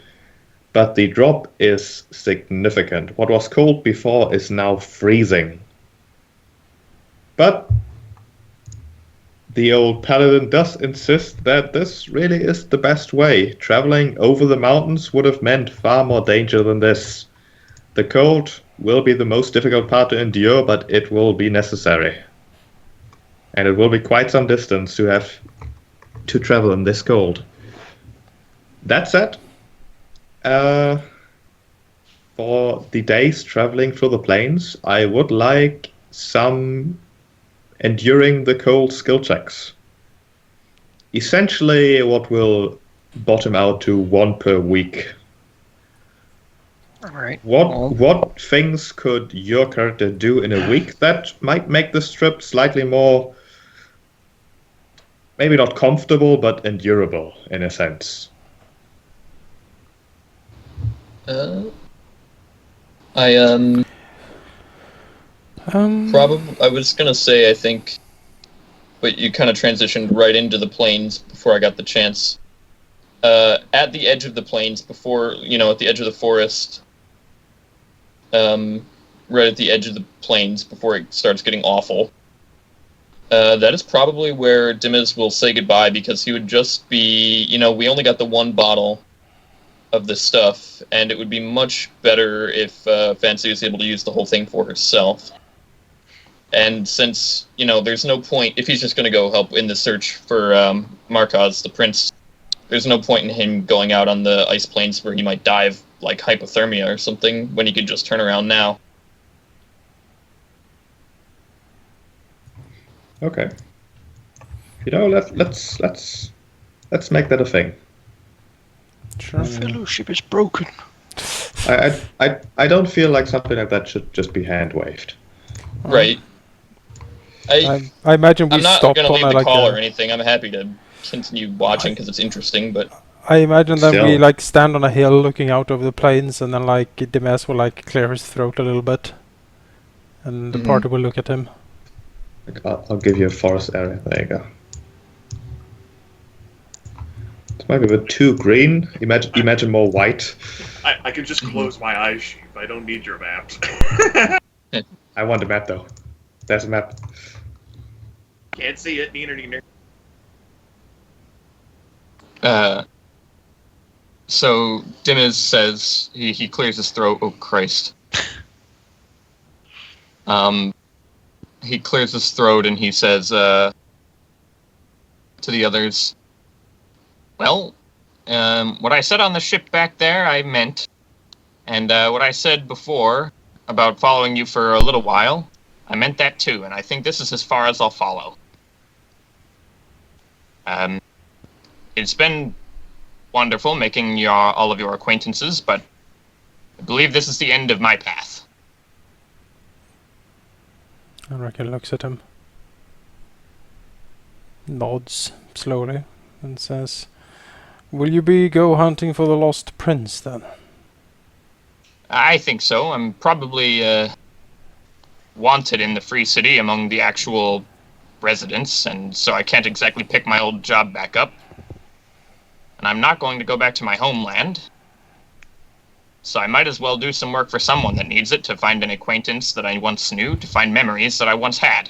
but the drop is significant. What was cold before is now freezing. But the old paladin does insist that this really is the best way. Traveling over the mountains would have meant far more danger than this. The cold will be the most difficult part to endure, but it will be necessary. And it will be quite some distance to have to travel in this cold. That said, for the days traveling through the plains, I would like some enduring the cold skill checks. Essentially what will bottom out to 1 per week. All right. What things could your character do in a week that might make this trip slightly more, maybe not comfortable, but endurable in a sense? I probably, I was gonna say, I think, but you kind of transitioned right into the plains before I got the chance. At the edge of the plains, before, at the edge of the forest, right at the edge of the plains, before it starts getting awful, that is probably where Dimmez will say goodbye, because he would just be, we only got the one bottle of this stuff, and it would be much better if Fancy was able to use the whole thing for herself. And since, there's no point, if he's just going to go help in the search for Markaz, the prince, there's no point in him going out on the ice plains where he might die of, like, hypothermia or something, when he could just turn around now. Okay. Let's make that a thing. Sure. Fellowship is broken. I don't feel like something like that should just be hand waved. Right. I imagine we I'm not stop going to on leave the like call a, or anything. I'm happy to continue watching because it's interesting, but... I imagine that we Still. like stand on a hill looking out over the plains, and then like Dimmez will like clear his throat a little bit, and the party will look at him. Like, I'll give you a forest area. There you go. It might be a bit too green. Imagine more white. I can just close my eyes, Sheep. I don't need your maps. I want a map though. There's a map. Can't see it, neener. So Dimmez says he clears his throat. Oh Christ. He clears his throat and he says to the others, "Well, what I said on the ship back there, I meant, and what I said before about following you for a little while, I meant that too, and I think this is as far as I'll follow. It's been wonderful making all of your acquaintances, but I believe this is the end of my path." I reckon looks at him, nods slowly, and says, "Will you go hunting for the lost prince then?" I think so. I'm probably wanted in the Free City among the actual residents, and so I can't exactly pick my old job back up. And I'm not going to go back to my homeland, so I might as well do some work for someone that needs it, to find an acquaintance that I once knew, to find memories that I once had.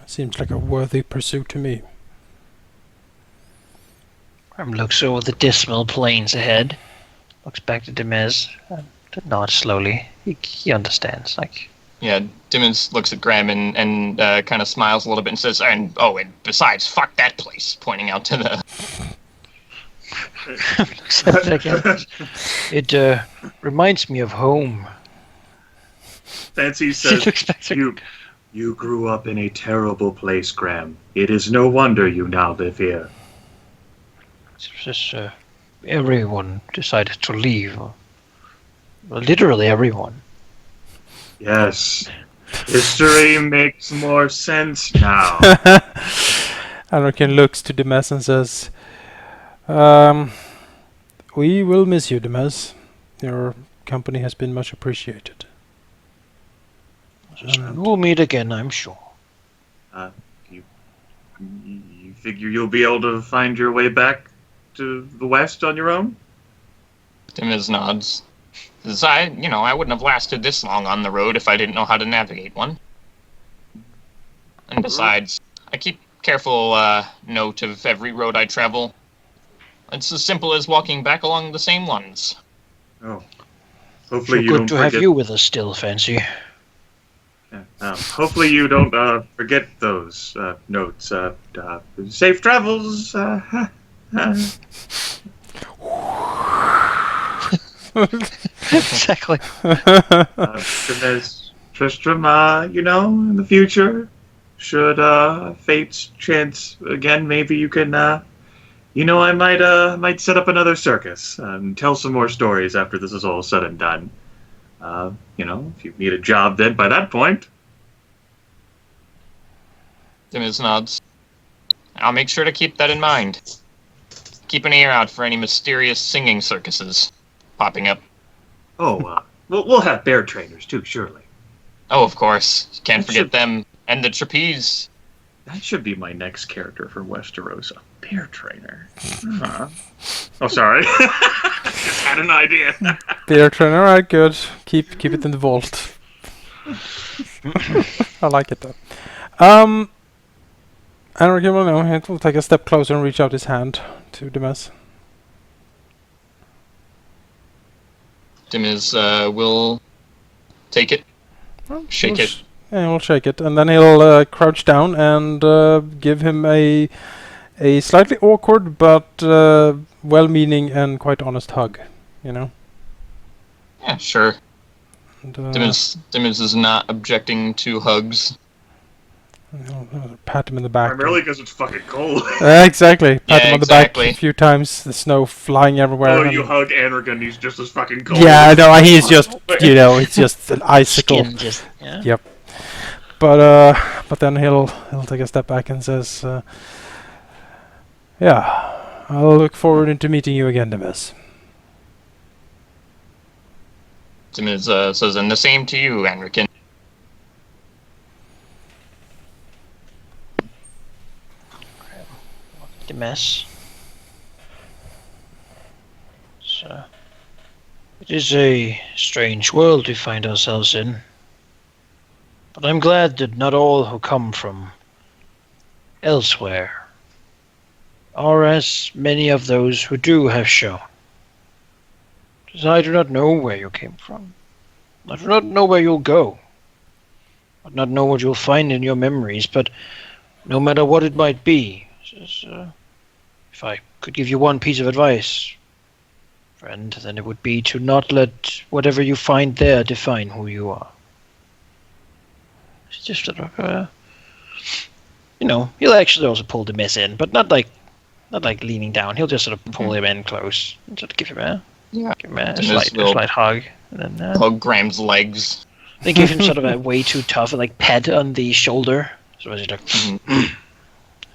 Seems like a worthy pursuit to me. Grim looks over the dismal plains ahead, looks back to Dimmez, and nods slowly. He understands, like... Yeah, Dimmons looks at Graham and kind of smiles a little bit and says, and besides, fuck that place, pointing out to the... looks at it again. It reminds me of home. Fancy says, you grew up in a terrible place, Graham. It is no wonder you now live here. It's just everyone decided to leave. Well, literally everyone. Yes. History makes more sense now. Anakin looks to Dimmez and says, "We will miss you, Dimmez. Your company has been much appreciated." We'll meet again, I'm sure. You figure you'll be able to find your way back to the west on your own? Dimmons nods. Because I wouldn't have lasted this long on the road if I didn't know how to navigate one. And besides, I keep careful note of every road I travel. It's as simple as walking back along the same ones. Oh. Hopefully you good don't to forget... have you with us still, Fancy. Yeah, hopefully you don't forget those notes. Safe travels. Exactly. Tristram, in the future, should fate's chance again, maybe you can I might set up another circus and tell some more stories after this is all said and done. If you need a job then by that point. Dimiz nods. I'll make sure to keep that in mind. Keep an ear out for any mysterious singing circuses popping up. Oh, we'll have bear trainers too, surely. Oh, of course. Can't That forget should- them. And the trapeze. That should be my next character for Westeros, a bear trainer. Huh. Oh, sorry. Just had an idea. Beer trainer, alright, good. Keep it in the vault. I like it though. Henrik, you will know, he will take a step closer and reach out his hand to Dimiz. Dimiz will take it. Shake it. Yeah, he'll shake it, and then he'll crouch down and give him a slightly awkward but well-meaning and quite honest hug. Yeah, sure. And, Dimiz is not objecting to hugs. he'll pat him in the back. Primarily because it's fucking cold. Exactly. Pat him on the back exactly. a few times. The snow flying everywhere. Oh, and- you hug Anric and he's just as fucking cold. Yeah, no, he's just it's just an icicle. Skin just, yeah. Yep. But then he'll take a step back and says, "Yeah, I'll look forward into meeting you again, Dimiz." Dimiz says, and the same to you, Anrikin. The mess. So, it is a strange world we find ourselves in. But I'm glad that not all who come from elsewhere are as many of those who do have shown. Because I do not know where you came from. I do not know where you'll go. I do not know what you'll find in your memories, but no matter what it might be, if I could give you one piece of advice, friend, then it would be to not let whatever you find there define who you are. It's just sort of, he'll actually also pull the mess in, but not like leaning down. He'll just sort of pull him in close and sort of give him a slight hug, and then Hug Graham's legs. they give him sort of a way too tough, like pat on the shoulder. So as he's like,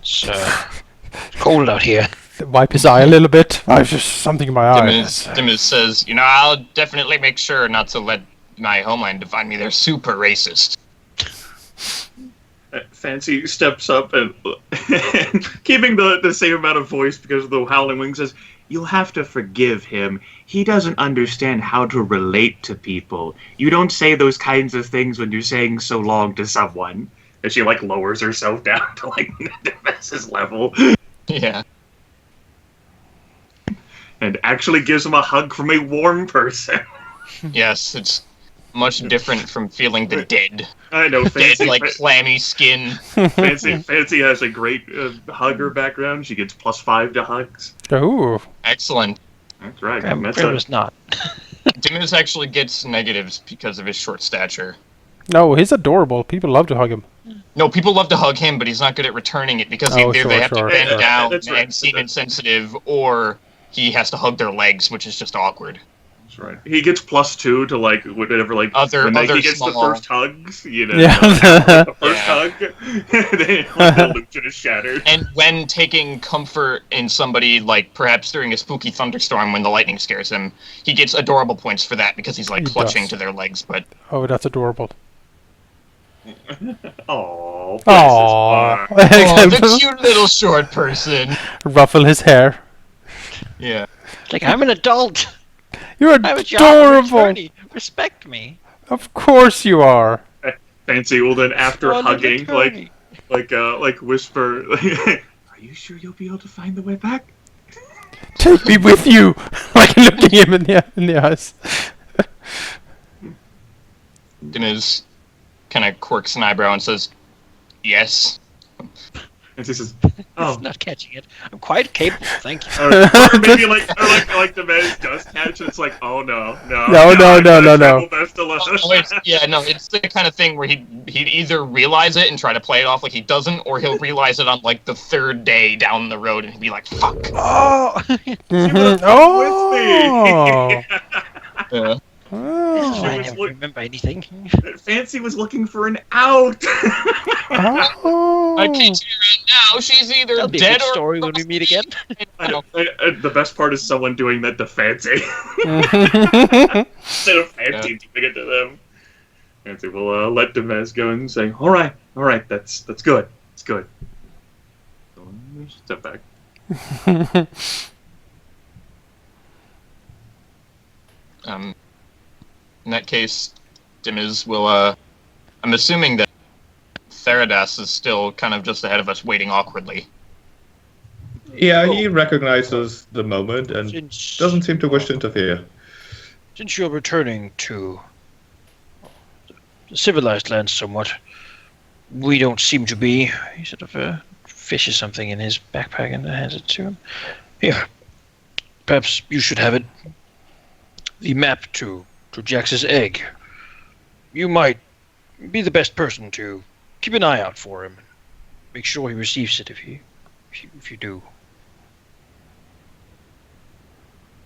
it's cold out here. Wipe his eye a little bit. I've just something in my eye. Dimiz says, I'll definitely make sure not to let my homeland define me. They're super racist. Fancy steps up and keeping the same amount of voice because of the Howling Wing says, "You'll have to forgive him. He doesn't understand how to relate to people. You don't say those kinds of things when you're saying so long to someone." And she lowers herself down to Demes's level Yeah. and actually gives him a hug from a warm person. Yes, it's much different from feeling the dead. I know, Dead, Fancy. clammy skin. Fancy has a great hugger background. She gets +5 to hugs. Ooh. Excellent. That's right. Graham That's was not. Dimiz actually gets negatives because of his short stature. No, he's adorable. People love to hug him. No, people love to hug him, but he's not good at returning it because Oh, either they have sure, to bend sure. down That's right. and seem insensitive, or he has to hug their legs, which is just awkward. That's right. He gets +2 to whatever Other when he gets the small- first hugs. Yeah. The first Yeah. hug, the illusion is shattered. And when taking comfort in somebody, perhaps during a spooky thunderstorm when the lightning scares him, he gets adorable points for that because he's He clutching does. to their legs. But Oh, that's adorable. Oh, Aww. oh, the cute little short person. Ruffle his hair. Yeah. Like, I'm an adult. You're I have a job. I'm an adorable. attorney. Respect me. Of course you are. Fancy. Well, then after I'm an hugging, attorney. whisper, "Are you sure you'll be able to find the way back?" Take me with you. Looking him in the eyes. Dimiz kind of quirks an eyebrow and says, "Yes." And she says, "Oh." Not catching it. I'm quite capable, thank you. Or maybe like the man does catch it. It's like, oh no. No. Best alone. It's the kind of thing where he'd either realize it and try to play it off like he doesn't, or he'll realize it on like the third day down the road and he'd be like, "Fuck." Oh! Oh! Yeah. I was never look- remember anything. Fancy was looking for an out. Oh! I can't see her right now. She's either That'll be a dead good or story when we meet again. I know. The best part is someone doing that to Fancy instead of Fancy doing it to them. Fancy will let Demez go and say, "All right, that's good, it's good." So, step back. In that case, Dimiz will, I'm assuming that Theradas is still kind of just ahead of us, waiting awkwardly. Yeah, he recognizes the moment and Since, doesn't seem to wish to interfere. since you're returning to the civilized lands somewhat, we don't seem to be. He sort of fishes something in his backpack and hands it to him. Here, perhaps you should have it. The map to Jax's egg. You might be the best person to keep an eye out for him. Make sure he receives it if you do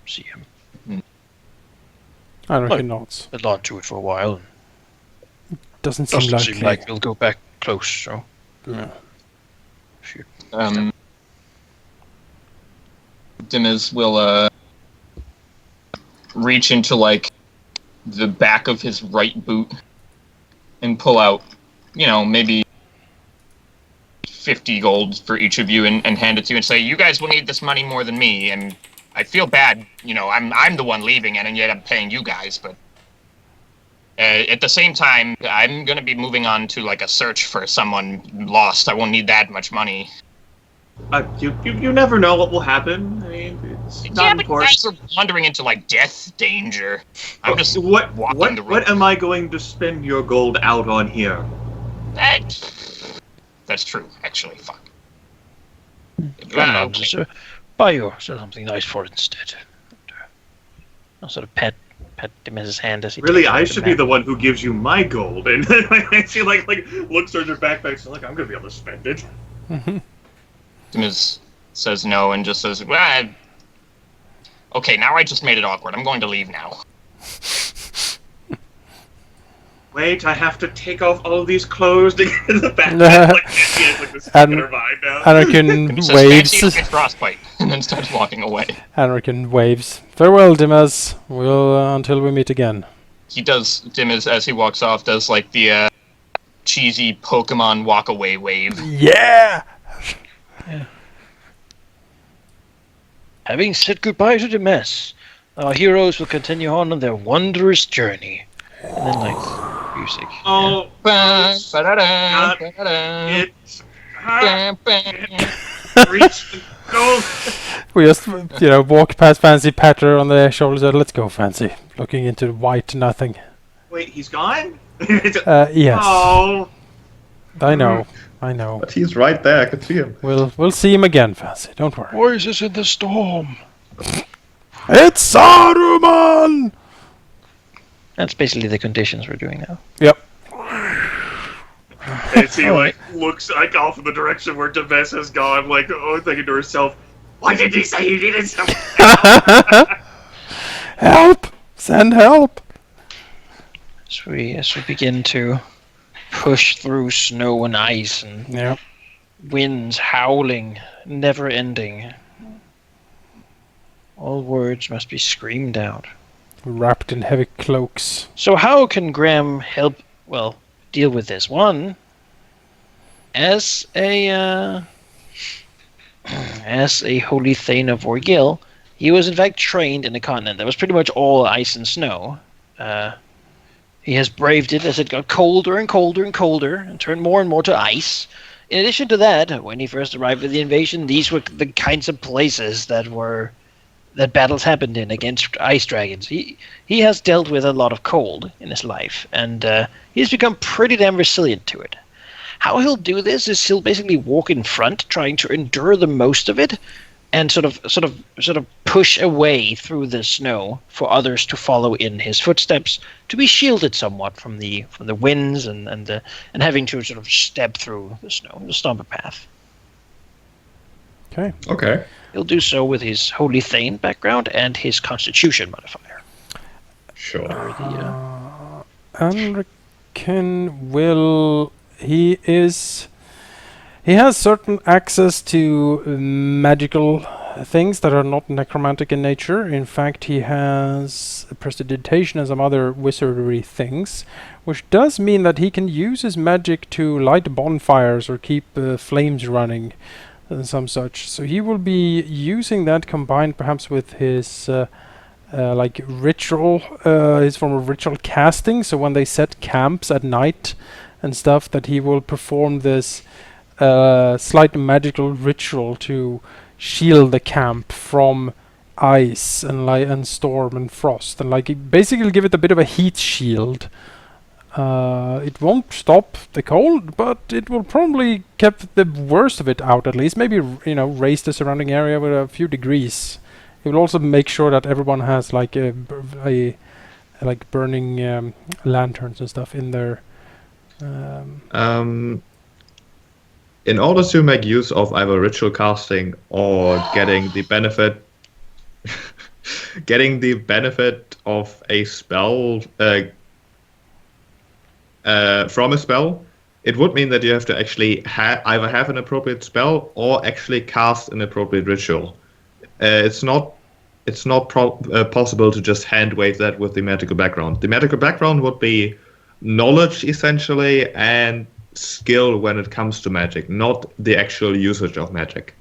see him. I reckon not. Held on to it for a while. Doesn't seem Doesn't likely. seem like we'll go back close, so. Yeah. If you Dimiz will, reach into, like, the back of his right boot and pull out, maybe 50 gold for each of you and hand it to you and say, "You guys will need this money more than me, and I feel bad, I'm the one leaving it, and yet I'm paying you guys, but at the same time, I'm going to be moving on to, like, a search for someone lost. I won't need that much money." You never know what will happen. I mean, it's not But you important. guys are wandering into, like, death danger. I'm just What walking the road. what am I going to spend your gold out on here? That's true, actually. Fuck. I'll just buy you something nice for it instead. I'll sort of pat Demez's hand as he Really, takes out I should be map. the one who gives you my gold, and then she like looks towards her backpack. So like, I'm gonna be able to spend it. Dimiz says no and just says, "Well, okay, now I just made it awkward. I'm going to leave now." Wait, I have to take off all of these clothes to get in the backpack. Like, she has like this And- inner vibe now. Anakin He says, "Fancy, waves. you'll get frostbite," and then starts walking away. Anakin waves. Farewell, Dimaz. We'll until we meet again. He does, Dimiz, as he walks off, does like the cheesy Pokemon walk away wave. Yeah. Having said goodbye to Demez, our heroes will continue on their wondrous journey. And then, like, music. Oh, Ba-da-da, it. ba-da-da. Reach the gold. We just, walk past Fancy, pat her on the shoulder, said, "Let's go, Fancy." Looking into white nothing. Wait, he's gone? Yes. Oh. I know. But he's right there, I can see him. We'll see him again, Fancy. Don't worry. Voices in the storm. It's Saruman! That's basically the conditions we're doing now. Yep. And she like looks like off in the direction where Demes has gone, like thinking to herself, "Why did he say he needed something?" Help! Send help! As we begin to push through snow and ice and Yep. winds howling, never ending. All words must be screamed out. Wrapped in heavy cloaks. So how can Graham help, deal with this? One, as a holy Thane of Orgil, he was in fact trained in a continent that was pretty much all ice and snow. He has braved it as it got colder and colder and colder and turned more and more to ice. In addition to that, when he first arrived with the invasion, these were the kinds of places that battles happened in against ice dragons. He has dealt with a lot of cold in his life, and he's become pretty damn resilient to it. how he'll do this is he'll basically walk in front, trying to endure the most of it, and sort of push away through the snow for others to follow in his footsteps, to be shielded somewhat from the winds and having to sort of step through the snow, the stomper path. Okay. Okay. He'll do so with his Holy Thane background and his Constitution modifier. Sure. Or the, Anrican will. He has certain access to magical things that are not necromantic in nature. In fact, he has prestidigitation and some other wizardry things, which does mean that he can use his magic to light bonfires or keep flames running and some such. So he will be using that combined perhaps with his like ritual, his form of ritual casting. So when they set camps at night and stuff, that he will perform this slight magical ritual to shield the camp from ice and storm and frost, and basically give it a bit of a heat shield. It won't stop the cold, but it will probably keep the worst of it out at least. Maybe raise the surrounding area with a few degrees. It will also make sure that everyone has like burning lanterns and stuff in their. In order to make use of either ritual casting or getting the benefit of a spell from a spell, it would mean that you have to actually either have an appropriate spell or actually cast an appropriate ritual. It's not possible to just hand wave that with the magical background. The magical background would be knowledge essentially and skill when it comes to magic, not the actual usage of magic.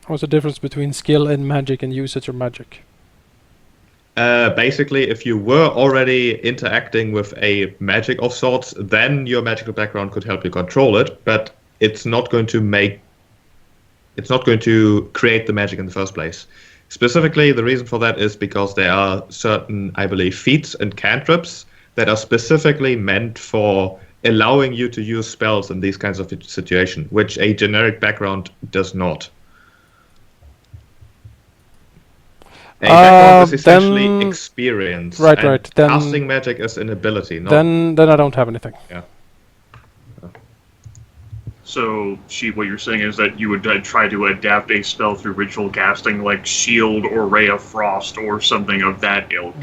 What's the difference between skill and magic and usage of magic? Basically, if you were already interacting with a magic of sorts, then your magical background could help you control it, but it's not going to create the magic in the first place. Specifically, the reason for that is because there are certain, I believe, feats and cantrips that are specifically meant for allowing you to use spells in these kinds of situations, which a generic background does not. A background is essentially experience. Right. Then casting magic is an ability. Not then I don't have anything. Yeah. So, what you're saying is that you would try to adapt a spell through ritual casting, like Shield or Ray of Frost or something of that ilk,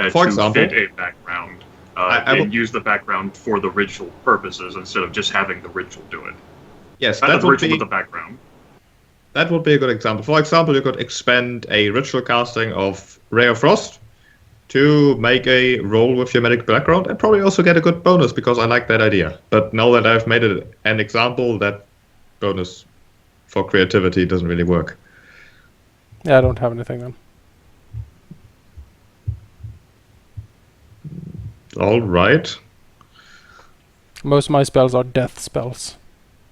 For to example, fit a background, and use the background for the ritual purposes instead of just having the ritual do it. Yes, Not that the would ritual be with the background. that would be a good example. For example, you could expend a ritual casting of Ray of Frost to make a roll with your magic background and probably also get a good bonus because I like that idea. But now that I've made it an example, that bonus for creativity doesn't really work. Yeah, I don't have anything then. All right. Most of my spells are death spells.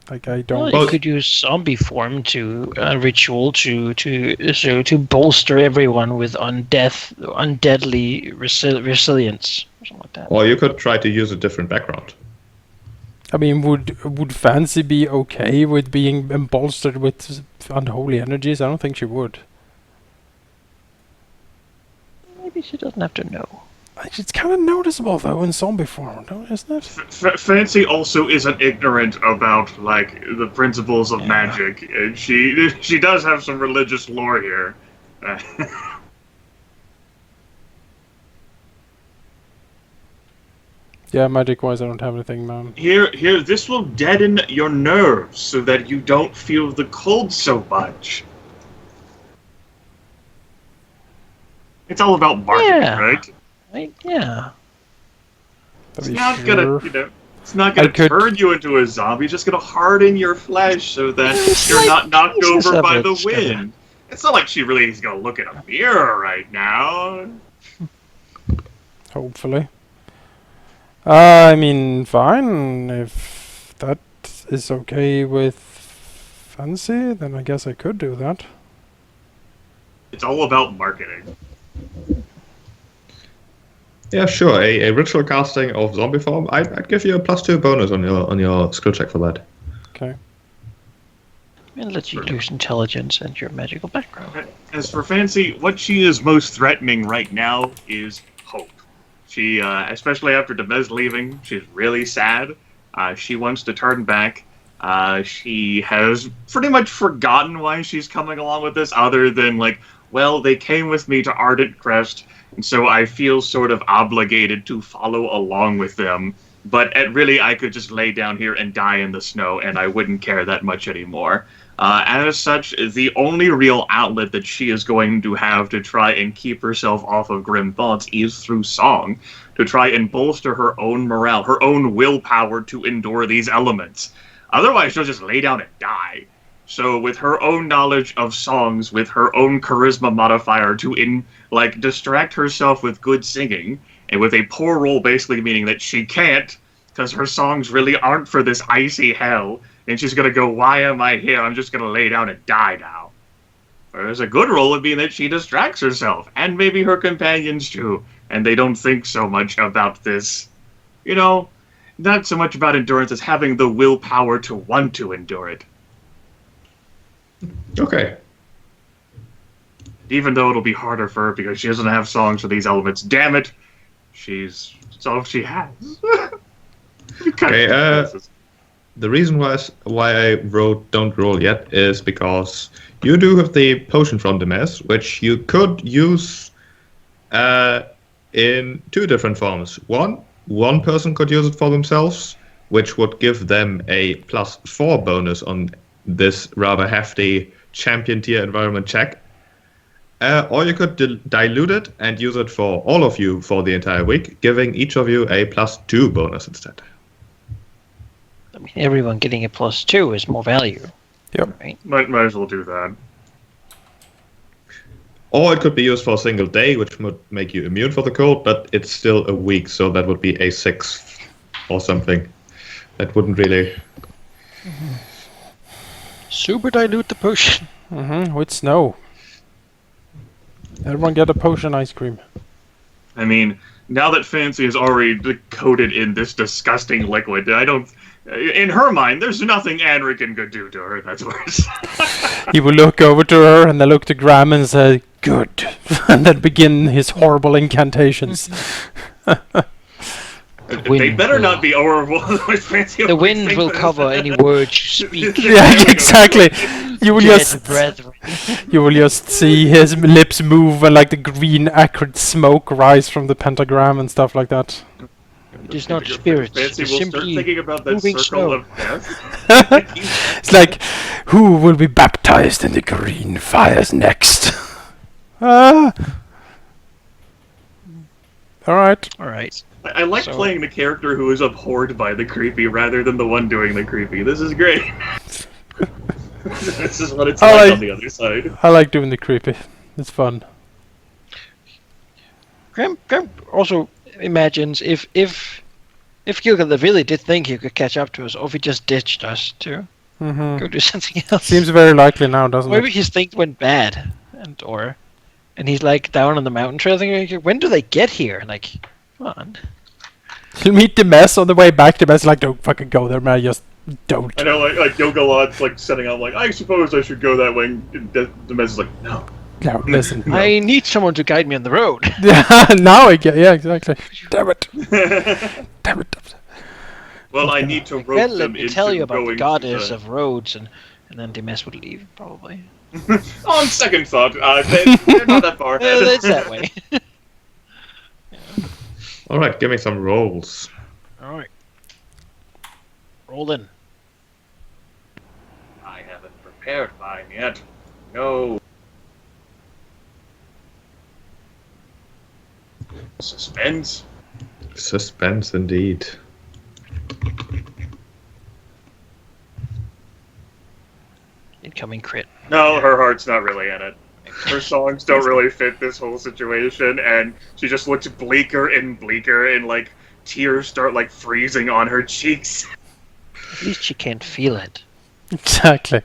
Like I don't. Well, you could use zombie form to ritual to bolster everyone with undeadly resilience or something like that. Or you could try to use a different background. I mean, would Fancy be okay with being bolstered with unholy energies? I don't think she would. Maybe she doesn't have to know. It's kind of noticeable though in zombie form, isn't it? Fancy also isn't ignorant about the principles of magic. And she does have some religious lore here. Yeah, magic-wise, I don't have anything, man. Here, this will deaden your nerves so that you don't feel the cold so much. It's all about marketing, right? Yeah. It's not gonna, it's not gonna turn you into a zombie. It's just gonna harden your flesh so that you're not knocked over by the wind. It's not like she really is gonna look at a mirror right now. Hopefully. I mean, fine. If that is okay with Fancy, then I guess I could do that. It's all about marketing. Yeah, sure. A ritual casting of zombie form. I'd give you a +2 bonus on your skill check for that. Okay. And let you use intelligence and your magical background. As for Fancy, what she is most threatening right now is hope. She, especially after Demez leaving, she's really sad. She wants to turn back. She has pretty much forgotten why she's coming along with this, other than, like, well, they came with me to Ardent Crest, and so I feel sort of obligated to follow along with them. But really, I could just lay down here and die in the snow, and I wouldn't care that much anymore. As such, the only real outlet that she is going to have to try and keep herself off of grim thoughts is through song, to try and bolster her own morale, her own willpower to endure these elements. Otherwise, she'll just lay down and die. So with her own knowledge of songs, with her own charisma modifier to distract herself with good singing, and with a poor roll basically meaning that she can't, because her songs really aren't for this icy hell, and she's gonna go, why am I here? I'm just gonna lay down and die now. Whereas a good roll would be that she distracts herself, and maybe her companions too, and they don't think so much about this, not so much about endurance as having the willpower to want to endure it. Okay. Even though it'll be harder for her because she doesn't have songs for these elements. Damn it! It's all she has. Okay, the reason why I wrote don't roll yet is because you do have the potion from the mess, which you could use in two different forms. One person could use it for themselves, which would give them a +4 bonus on this rather hefty champion tier environment check. Or you could dilute it and use it for all of you for the entire week, giving each of you a +2 bonus instead. I mean, everyone getting a +2 is more value. Yep. Right? Might as well do that. Or it could be used for a single day, which would make you immune for the cold, but it's still a week, so that would be a 6 or something. That wouldn't really... Super dilute the potion. With snow. Everyone get a potion ice cream. I mean, now that Fancy is already coated in this disgusting liquid, in her mind, there's nothing Anrican could do to her that's worse. He will look over to her and then look to Graham and say, good. And then begin his horrible incantations. They better not be overwhelmed with Fancy. The wind will cover any words you speak. Yeah, exactly. You will Dead brethren. You will just see his lips move and like the green acrid smoke rise from the pentagram and stuff like that. It is not spirits. Fancy It is will start simply thinking about that moving circle snow. of death. It's like, who will be baptized in the green fires next? Ah. Alright. Alright. I like So- playing the character who is abhorred by the creepy rather than the one doing the creepy. This is great. This is what it's like on the other side. I like doing the creepy. It's fun. Graham also imagines if Gilgalad really did think he could catch up to us, or if he just ditched us to go do something else. Seems very likely now, doesn't Maybe it? his things went bad, and he's like down on the mountain trail thinking, when do they get here? Like, come on. You'll meet the mess on the way back. The mess like, don't fucking go there, man. Just don't. I know, like Gilgalad's like setting up, like, I suppose I should go that way. And the mess is like, no. No, listen. I need someone to guide me on the road. Yeah, now I get. Yeah, exactly. Damn it. Damn it. Well, I need to rope Well, them let me into tell you about the going goddess to of roads, and then Demes would leave, probably. On second thought, they're not that far ahead. Well, it's that way. Alright, give me some rolls. Alright. Roll in. I haven't prepared mine yet. No. Suspense. Suspense indeed. Incoming crit. No, her heart's not really in it. Her songs don't really fit this whole situation, and she just looks bleaker and bleaker, and like tears start like freezing on her cheeks. At least she can't feel it. Exactly.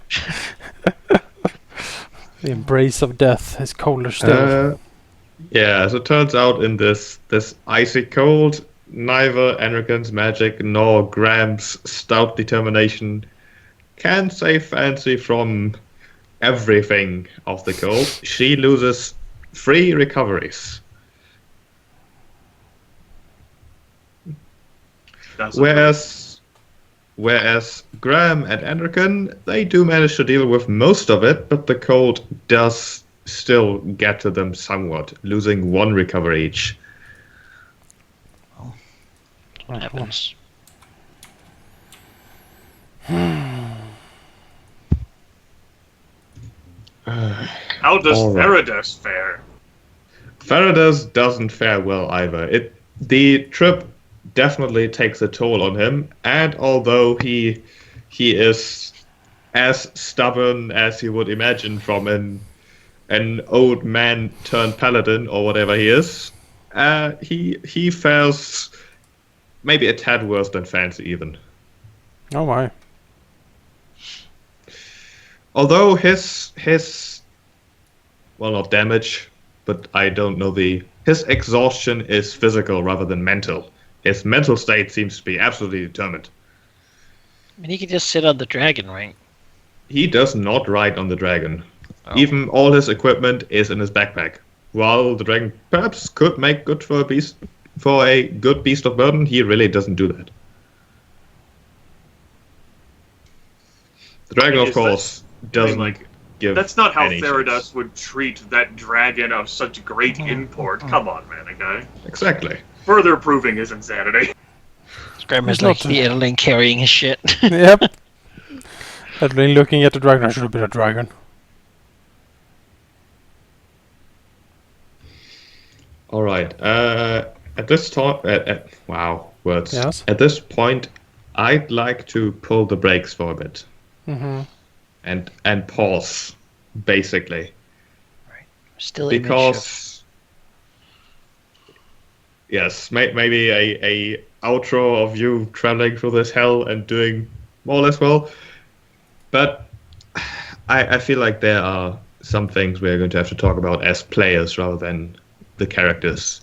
The embrace of death is colder still. Yeah, as it turns out, in this icy cold, neither Enrican's magic nor Graham's stout determination can save Fancy from everything of the cold. She loses 3 recoveries. Whereas Graham and Enrican, they do manage to deal with most of it, but the cold does still get to them somewhat, losing 1 recovery each. What happens? How does All right. Faradus fare? Faradus doesn't fare well either. The trip definitely takes a toll on him, and although he is as stubborn as you would imagine from an old man turned paladin or whatever he is, he fares maybe a tad worse than Fancy even. Oh my. Although his well, not damage, but I don't know his exhaustion is physical rather than mental. His mental state seems to be absolutely determined. I mean, he could just sit on the dragon, right? He does not ride on the dragon. Oh. Even all his equipment is in his backpack. While the dragon perhaps could make good for a good beast of burden, he really doesn't do that. The dragon, of course, doesn't give. That's not how any Faradus chance. would treat that dragon of such great import. Come on, man, okay? Exactly. Further proving his insanity. Graham is It's like not the Edelin carrying his shit. Yep. I've been looking at the dragon. I should have been a dragon. All right. At this time, wow, words. Yes. At this point, I'd like to pull the brakes for a bit Mm-hmm. and pause, basically, Still image of because yes, maybe a outro of you traveling through this hell and doing more or less well, but I feel like there are some things we're going to have to talk about as players rather than the characters.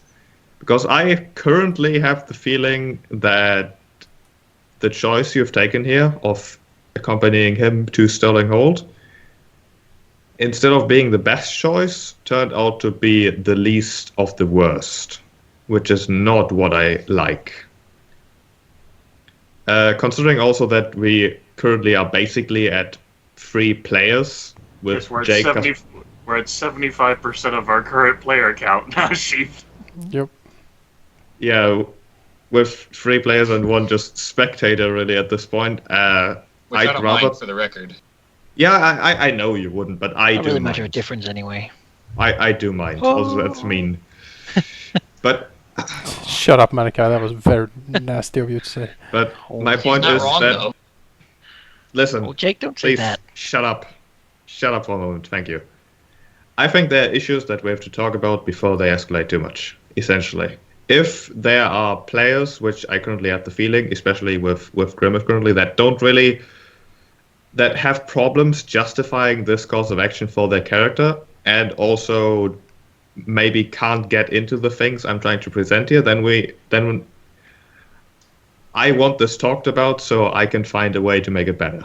Because I currently have the feeling that the choice you've taken here of accompanying him to Sterling Hold, instead of being the best choice, turned out to be the least of the worst, which is not what I like. Considering also that we currently are basically at 3 players with Yes, we're at Jake. 75% of our current player count now, Sheep. Yep. Yeah, with 3 players and 1 just spectator really at this point. Which I I'd don't rather. mind for the record. Yeah, I know you wouldn't, but I not do really mind. much of a difference anyway. I do mind. Also, that's mean. But Shut up, Manika. That was very nasty of you to say. my He's point Not is wrong, that though. listen, Oh, Jake, don't say please that. shut up. Shut up for a moment. Thank you. I think there are issues that we have to talk about before they escalate too much. Essentially, if there are players, which I currently have the feeling, especially with Grimmeth currently, that have problems justifying this course of action for their character, and also maybe can't get into the things I'm trying to present here, then I want this talked about so I can find a way to make it better.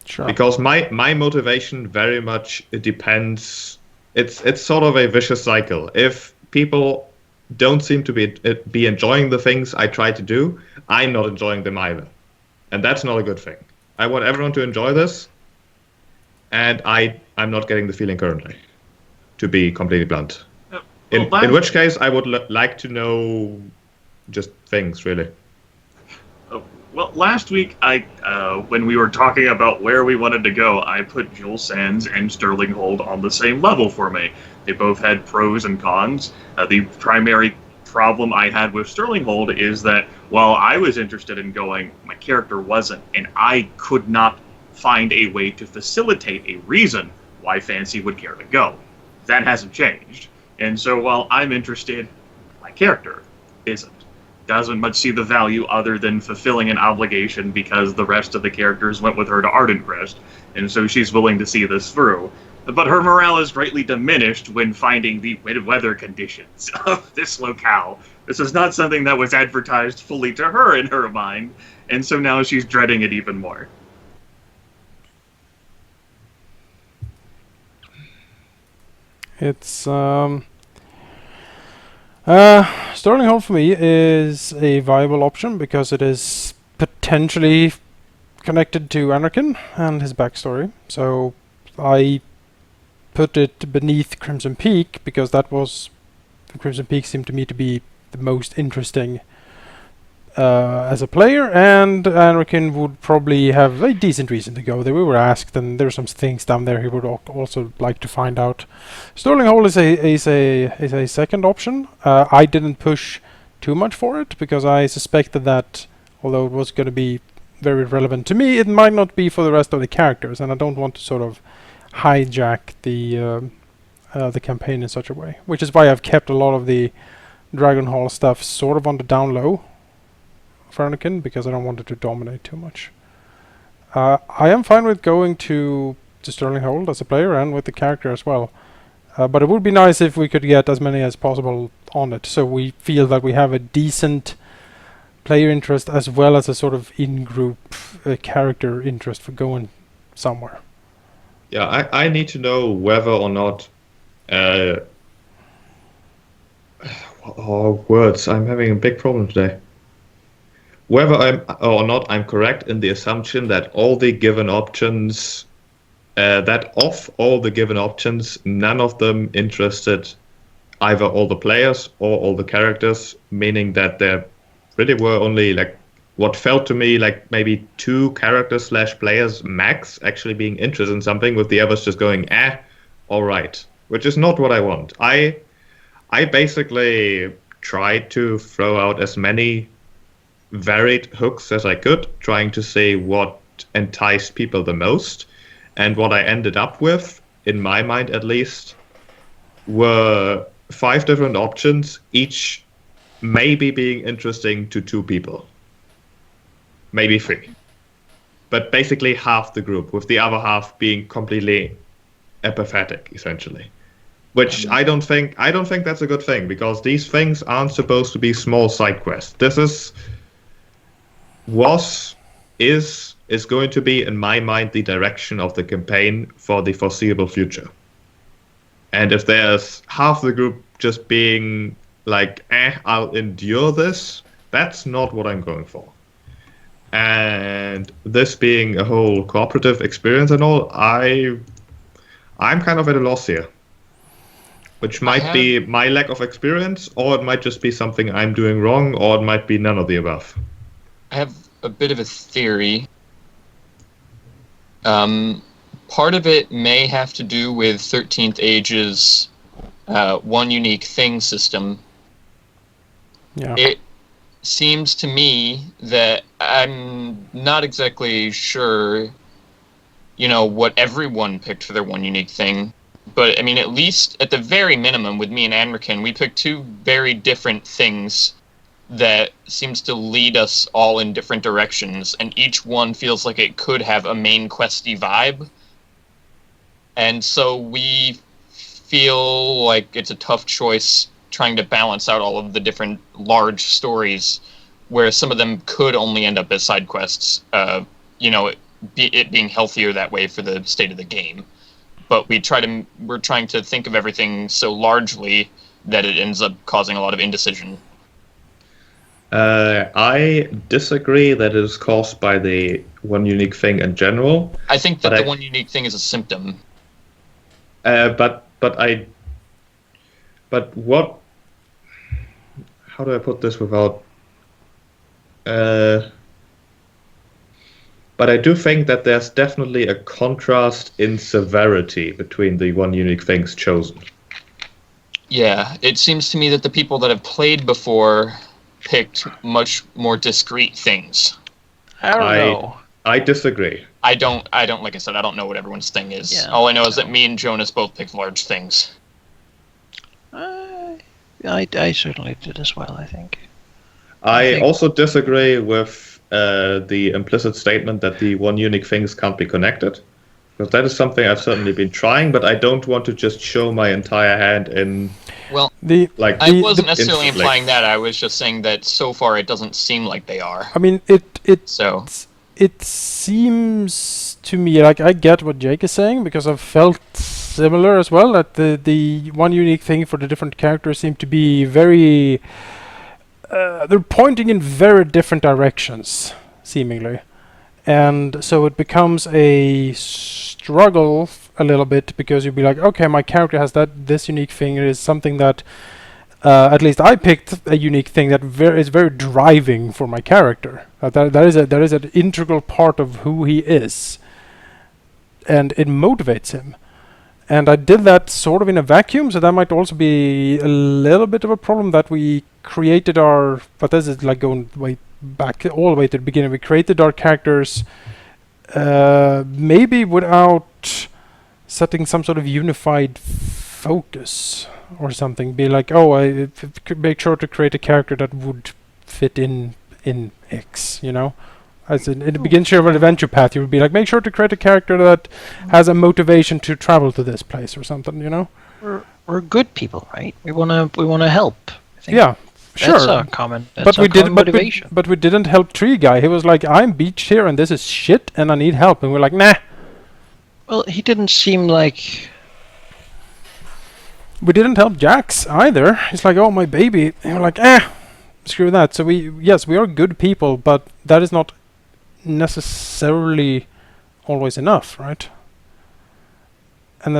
Sure. Because my motivation very much depends. It's sort of a vicious cycle. If people don't seem to be enjoying the things I try to do, I'm not enjoying them either, and that's not a good thing. I want everyone to enjoy this, and I'm not getting the feeling currently, to be completely blunt. In which case, I would like to know just things, really. Well, last week, when we were talking about where we wanted to go, I put Jewel Sands and Sterling Hold on the same level for me. They both had pros and cons. The primary problem I had with Sterling Hold is that while I was interested in going, my character wasn't, and I could not find a way to facilitate a reason why Fancy would care to go. That hasn't changed. And so while I'm interested, my character isn't. Doesn't much see the value other than fulfilling an obligation because the rest of the characters went with her to Arden Crest, and so she's willing to see this through. But her morale is greatly diminished when finding the weather conditions of this locale. This is not something that was advertised fully to her in her mind, and so now she's dreading it even more. It's Sterling Hall for me is a viable option because it is potentially connected to Anarchin and his backstory. So I put it beneath Crimson Peak because Crimson Peak seemed to me to be the most interesting as a player, and Anarchin would probably have a decent reason to go there. We were asked, and there's some things down there he would also like to find out. Sterling Hall is a second option. I didn't push too much for it because I suspected that although it was going to be very relevant to me, it might not be for the rest of the characters, and I don't want to sort of hijack the campaign in such a way. Which is why I've kept a lot of the Dragon Hall stuff sort of on the down low for Anakin, because I don't want it to dominate too much. I am fine with going to Sterling Hold as a player and with the character as well. But it would be nice if we could get as many as possible on it, so we feel that we have a decent player interest as well as a sort of in-group character interest for going somewhere. Yeah, I need to know whether or not... words. I'm having a big problem today. Whether I'm correct in the assumption that all the given options, that of all the given options, none of them interested either all the players or all the characters, meaning that there really were only like what felt to me like maybe 2 characters / players max actually being interested in something, with the others just going, all right, which is not what I want. I basically tried to throw out as many varied hooks as I could, trying to say what enticed people the most. And what I ended up with, in my mind at least, were 5 different options, each maybe being interesting to 2 people. Maybe 3. But basically half the group, with the other half being completely apathetic, essentially. Which I don't think that's a good thing, because these things aren't supposed to be small side quests. This is going to be, in my mind, the direction of the campaign for the foreseeable future. And if there's half the group just being like, I'll endure this, that's not what I'm going for. And this being a whole cooperative experience and all, I'm kind of at a loss here. Which might be my lack of experience, or it might just be something I'm doing wrong, or it might be none of the above. I have a bit of a theory. Part of it may have to do with 13th Age's one unique thing system. Yeah. It seems to me that I'm not exactly sure, what everyone picked for their one unique thing. But, I mean, at least, at the very minimum, with me and Anrican, we picked 2 very different things that seems to lead us all in different directions, and each one feels like it could have a main questy vibe. And so we feel like it's a tough choice trying to balance out all of the different large stories, where some of them could only end up as side quests, it being healthier that way for the state of the game. But we're trying to think of everything so largely that it ends up causing a lot of indecision. I disagree that it is caused by the one unique thing in general. I think that the one unique thing is a symptom. But what? How do I put this without? But I do think that there's definitely a contrast in severity between the one unique things chosen. Yeah, it seems to me that the people that have played before picked much more discrete things. I don't know. I disagree. I don't, like I said, I don't know what everyone's thing is. Yeah, all I know is that me and Jonas both picked large things. I certainly did as well, I think. I also disagree with the implicit statement that the one unique things can't be connected, Because that is something I've certainly been trying, but I don't want to just show my entire hand in Well, like. I wasn't necessarily instantly. implying that. I was just saying that so far it doesn't seem like they are. I mean, So it seems to me like I get what Jake is saying, because I've felt similar as well, that the one unique thing for the different characters seem to be very they're pointing in very different directions seemingly, and so it becomes a struggle a little bit, because you'd be like, okay, my character has this unique thing. It is something that at least I picked a unique thing that is very driving for my character. That is an integral part of who he is, and it motivates him. And I did that sort of in a vacuum, so that might also be a little bit of a problem, that we created our... But this is like going way back, all the way to the beginning. We created our characters maybe without setting some sort of unified focus or something. Be like, oh, I make sure to create a character that would fit in X, you know? As in the beginning of an adventure path, you would be like, make sure to create a character that has a motivation to travel to this place or something, you know? We're good people, right? We wanna help. I think Yeah, that's sure. our common. That's our common motivation. But we didn't help Tree Guy. He was like, I'm beached here and this is shit and I need help. And we're like, nah. Well, he didn't seem like. We didn't help Jax either. He's like, oh, my baby. And we're like, screw that. So we are good people, but that is not necessarily always enough, right? And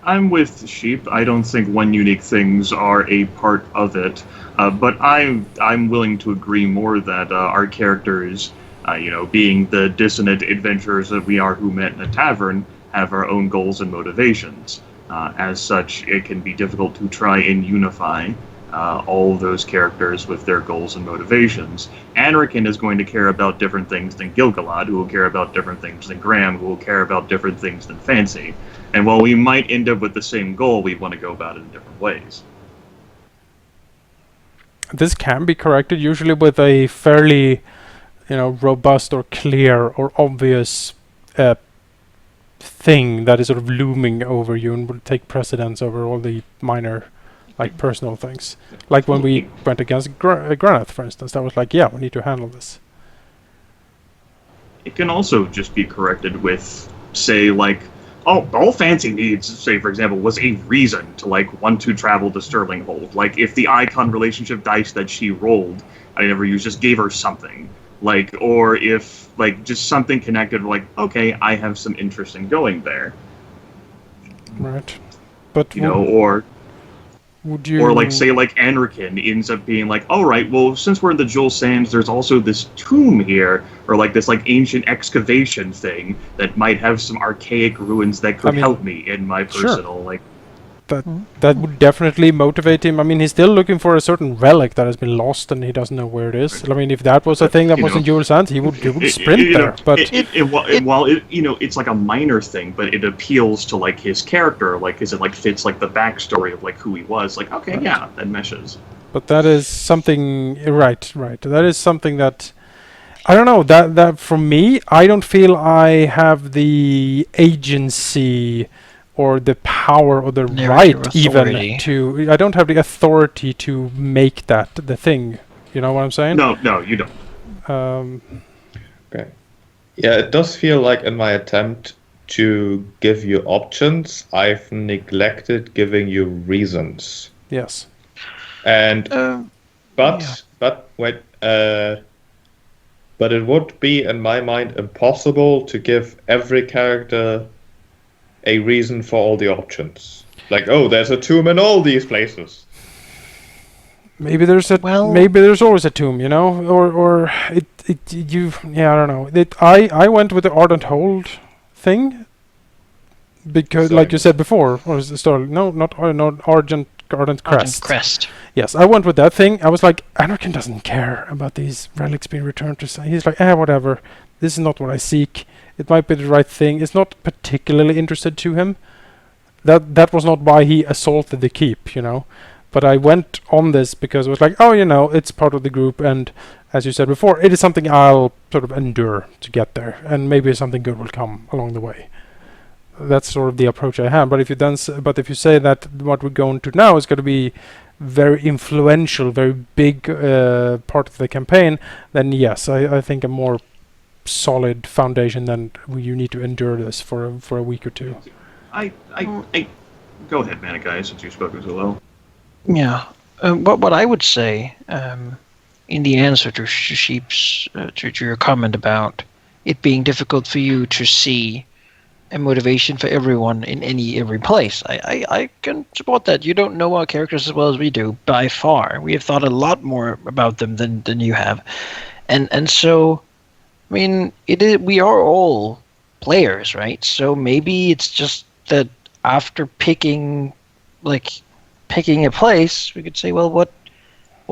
I'm with Sheep. I don't think one unique things are a part of it, but I'm willing to agree more that our characters, being the dissonant adventurers that we are who met in a tavern, have our own goals and motivations. As such, it can be difficult to try and unify all of those characters with their goals and motivations. Anrican is going to care about different things than Gilgalad, who will care about different things than Graham, who will care about different things than Fancy. And while we might end up with the same goal, we want to go about it in different ways. this can be corrected usually with a fairly, robust or clear or obvious thing that is sort of looming over you and will take precedence over all the minor, like, personal things. Like when we went against Graneth, for instance, that was like, yeah, we need to handle this. It can also just be corrected with, say, like, all Fancy needs, say, for example, was a reason to, like, want to travel to Sterlinghold. Like, if the icon relationship dice that she rolled, I never used, just gave her something. Like, or if, like, just something connected, like, okay, I have some interest in going there. Right. But Or would you... Or, like, say, like, Anrican ends up being like, all right, well, since we're in the Jewel Sands, there's also this tomb here, or, like, this, like, ancient excavation thing that might have some archaic ruins that could help me in my personal, like... That would definitely motivate him. I mean, he's still looking for a certain relic that has been lost and he doesn't know where it is. I mean, if that was a thing that was in Jewel Sands, he would sprint there. But while it's like a minor thing, but it appeals to, like, his character, like, because it, like, fits, like, the backstory of, like, who he was. Like, okay, yeah, that meshes. But that is something... Right. That is something that... I don't know, that for me, I don't feel I have the agency... or the power or the right even to... I don't have the authority to make that the thing. You know what I'm saying? No, you don't. Okay. Yeah, it does feel like in my attempt to give you options, I've neglected giving you reasons. Yes. And... But it would be, in my mind, impossible to give every character... a reason for all the options. Like, oh, there's a tomb in all these places. Maybe there's always a tomb, or I don't know. I went with the Ardent Hold thing because, like you said before, or is the story? No, not Ardent Crest. Ardent Crest. Yes, I went with that thing. I was like, Anarchan doesn't care about these relics being returned to. He's like, whatever. This is not what I seek. It might be the right thing. It's not particularly interested to him. That was not why he assaulted the keep, But I went on this because it was like, it's part of the group, and as you said before, it is something I'll sort of endure to get there, and maybe something good will come along the way. That's sort of the approach I have. But if you say that what we're going to now is going to be very influential, very big part of the campaign, then yes, I think a more solid foundation than you need to endure this for a week or two. I go ahead, Manikai, since you spoke as well. Yeah. What I would say, in the answer to Sheep's to your comment about it being difficult for you to see a motivation for everyone in every place, I can support that. You don't know our characters as well as we do, by far. We have thought a lot more about them than you have, and so, I mean, we are all players, right? So maybe it's just that after picking a place, we could say, well, what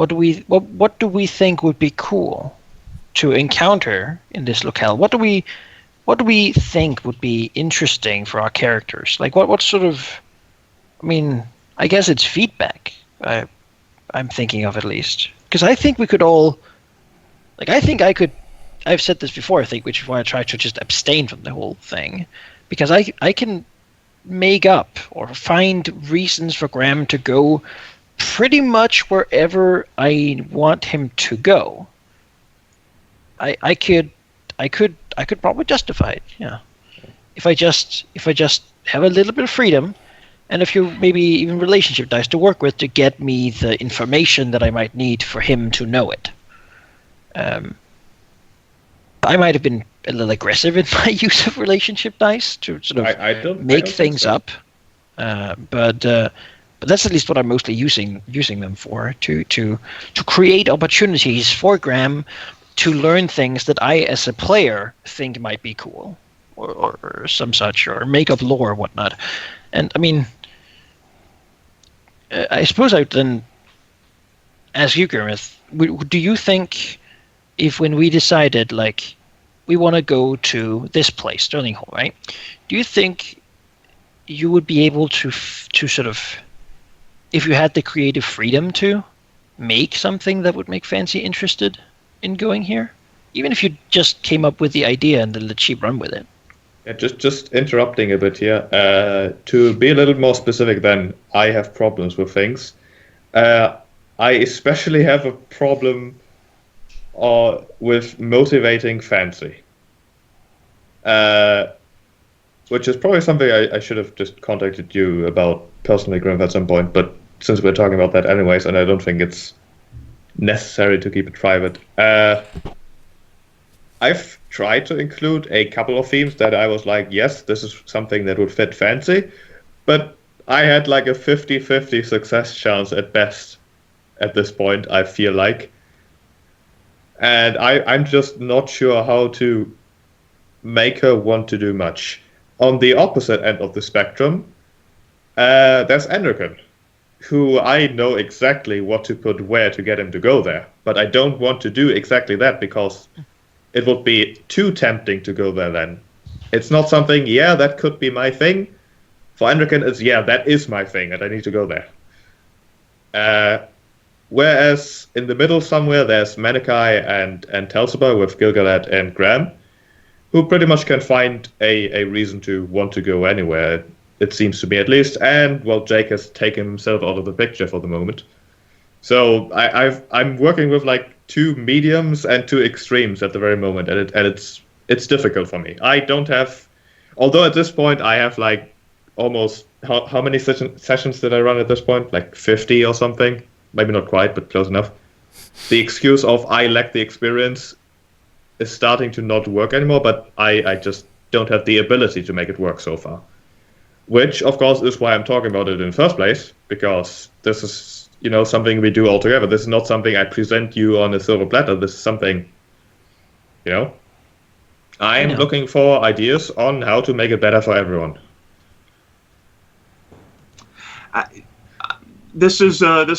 do we think would be cool to encounter in this locale? What do we think would be interesting for our characters? Like what sort of, I mean, I guess it's feedback. I'm thinking of, at least, because I think we could all, I've said this before, I think, which is why I try to just abstain from the whole thing, because I can make up or find reasons for Graham to go pretty much wherever I want him to go. I could probably justify it, yeah. If I just have a little bit of freedom, and a few maybe even relationship dice to work with to get me the information that I might need for him to know it. I might have been a little aggressive in my use of relationship dice to sort of make things up, but that's at least what I'm mostly using them for, to create opportunities for Graham to learn things that I, as a player, think might be cool, or some such, or make up lore or whatnot. And I mean, I suppose I'd then ask you, Gareth, do you think, if when we decided, like, we want to go to this place, Sterling Hall, right? Do you think you would be able to sort of, if you had the creative freedom to make something that would make Fancy interested in going here, even if you just came up with the idea and then let Sheep run with it? Yeah, just interrupting a bit here. To be a little more specific, then, I have problems with things. I especially have a problem with motivating Fancy, which is probably something I should have just contacted you about personally, Griff, at some point, but since we're talking about that anyways, and I don't think it's necessary to keep it private, I've tried to include a couple of themes that I was like, yes, this is something that would fit Fancy, but I had like a 50-50 success chance at best at this point, I feel like. And I'm just not sure how to make her want to do much. On the opposite end of the spectrum, there's Enrican, who I know exactly what to put where to get him to go there. But I don't want to do exactly that because it would be too tempting to go there then. It's not something, yeah, that could be my thing. For Enrican, it's, yeah, that is my thing and I need to go there. Whereas in the middle somewhere, there's Manikai and Telsiba with Gilgalad and Graham, who pretty much can find a reason to want to go anywhere, it seems to me at least. And, well, Jake has taken himself out of the picture for the moment. So I'm working with like two mediums and two extremes at the very moment, and it's difficult for me. I don't have, although at this point I have like almost, how many sessions did I run at this point? Like 50 or something? Maybe not quite, but close enough. The excuse of I lack the experience is starting to not work anymore, but I just don't have the ability to make it work so far. Which, of course, is why I'm talking about it in the first place, because this is, something we do all together. This is not something I present you on a silver platter. This is something, I'm looking for ideas on how to make it better for everyone. This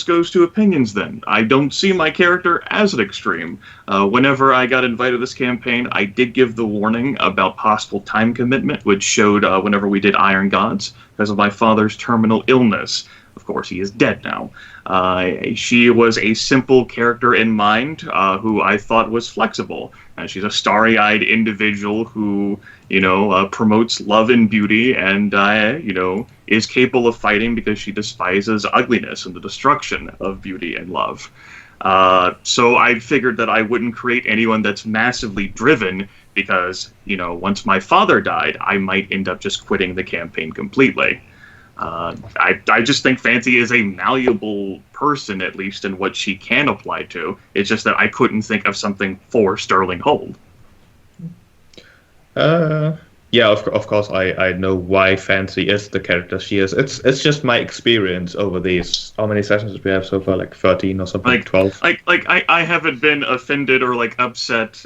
goes to opinions then. I don't see my character as an extreme. Whenever I got invited to this campaign, I did give the warning about possible time commitment, which showed whenever we did Iron Gods, because of my father's terminal illness. Of course, he is dead now. She was a simple character in mind who I thought was flexible. She's a starry-eyed individual who, promotes love and beauty and, is capable of fighting because she despises ugliness and the destruction of beauty and love. So I figured that I wouldn't create anyone that's massively driven because, once my father died, I might end up just quitting the campaign completely. I just think Fancy is a malleable person, at least in what she can apply to. It's just that I couldn't think of something for Sterling Hold. Yeah, of course, I know why Fancy is the character she is. It's just my experience over these. How many sessions did we have so far? Like 13 or something? 12? I haven't been offended or upset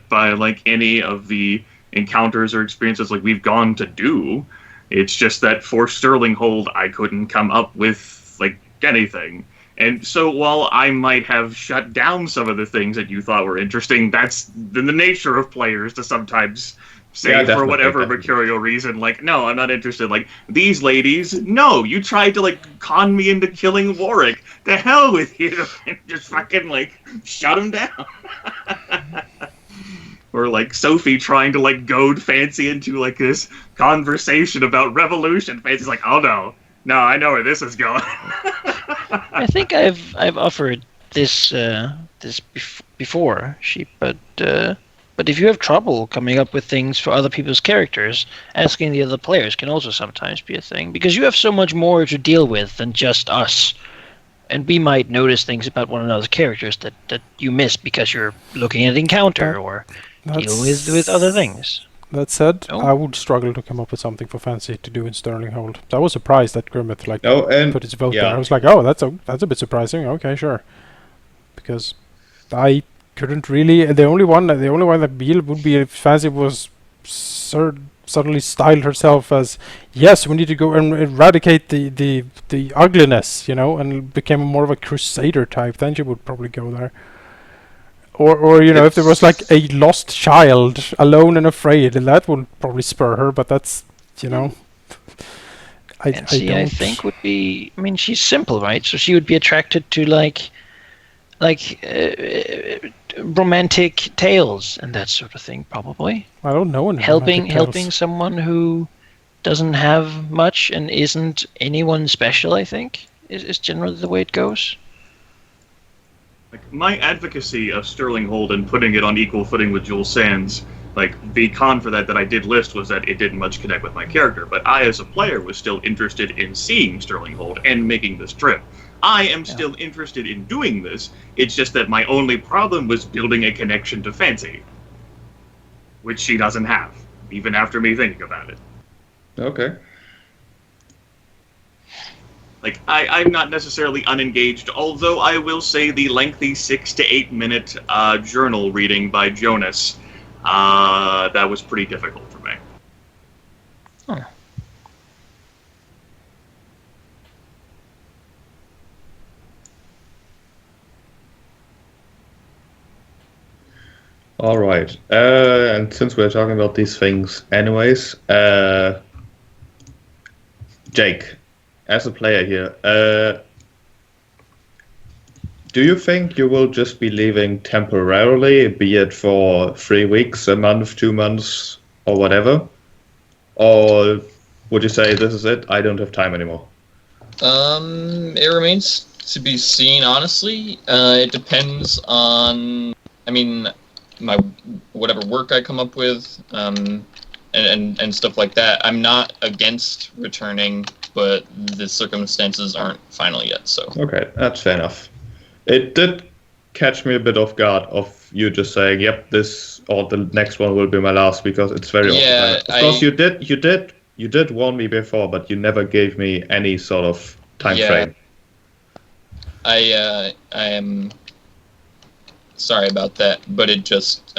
by any of the encounters or experiences we've gone to do. It's just that for Sterling Hold, I couldn't come up with anything. And so while I might have shut down some of the things that you thought were interesting, that's the nature of players to sometimes say for whatever mercurial reason, no, I'm not interested. These ladies, no, you tried to con me into killing Warwick. The hell with you. And just fucking shut him down. Or Sophie trying to goad Fancy into this conversation about revolution. Fancy's oh no, I know where this is going. I think I've offered this before, Sheep, but if you have trouble coming up with things for other people's characters, asking the other players can also sometimes be a thing, because you have so much more to deal with than just us. And we might notice things about one another's characters that you miss because you're looking at encounter or deal with other things. That said, I would struggle to come up with something for Fancy to do in Sterling Hold. So I was surprised that Grimmett put his vote there. I was oh, that's a bit surprising. Okay, sure. Because I couldn't really. The only one that Beale would be if Fancy was suddenly styled herself as, yes, we need to go and eradicate the ugliness, and became more of a crusader type. Then she would probably go there. Or if there was a lost child, alone and afraid, and that would probably spur her. But that's I think would be. I mean, she's simple, right? So she would be attracted to romantic tales and that sort of thing, probably. I don't know. Helping someone who doesn't have much and isn't anyone special, I think, is generally the way it goes. My advocacy of Sterling Hold and putting it on equal footing with Jewel Sands, the con for that I did list was that it didn't much connect with my character, but I as a player was still interested in seeing Sterling Hold and making this trip. I am still interested in doing this, it's just that my only problem was building a connection to Fancy, which she doesn't have, even after me thinking about it. Okay. I'm not necessarily unengaged, although I will say the lengthy 6 to 8 minute journal reading by Jonas, that was pretty difficult for me. Huh. All right. And since we're talking about these things anyways, Jake, as a player here, do you think you will just be leaving temporarily, be it for 3 weeks, a month, 2 months, or whatever? Or would you say, this is it, I don't have time anymore? It remains to be seen, honestly. It depends on, my whatever work I come up with, and stuff like that. I'm not against returning, but the circumstances aren't final yet, so. Okay, that's fair enough. It did catch me a bit off guard of you just saying, yep, this or the next one will be my last, because it's very often. Of course, you did warn me before, but you never gave me any sort of time frame. I am sorry about that, but it just,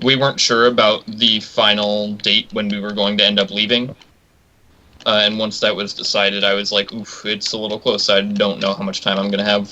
we weren't sure about the final date when we were going to end up leaving. And once that was decided, I was like, oof, it's a little close. I don't know how much time I'm going to have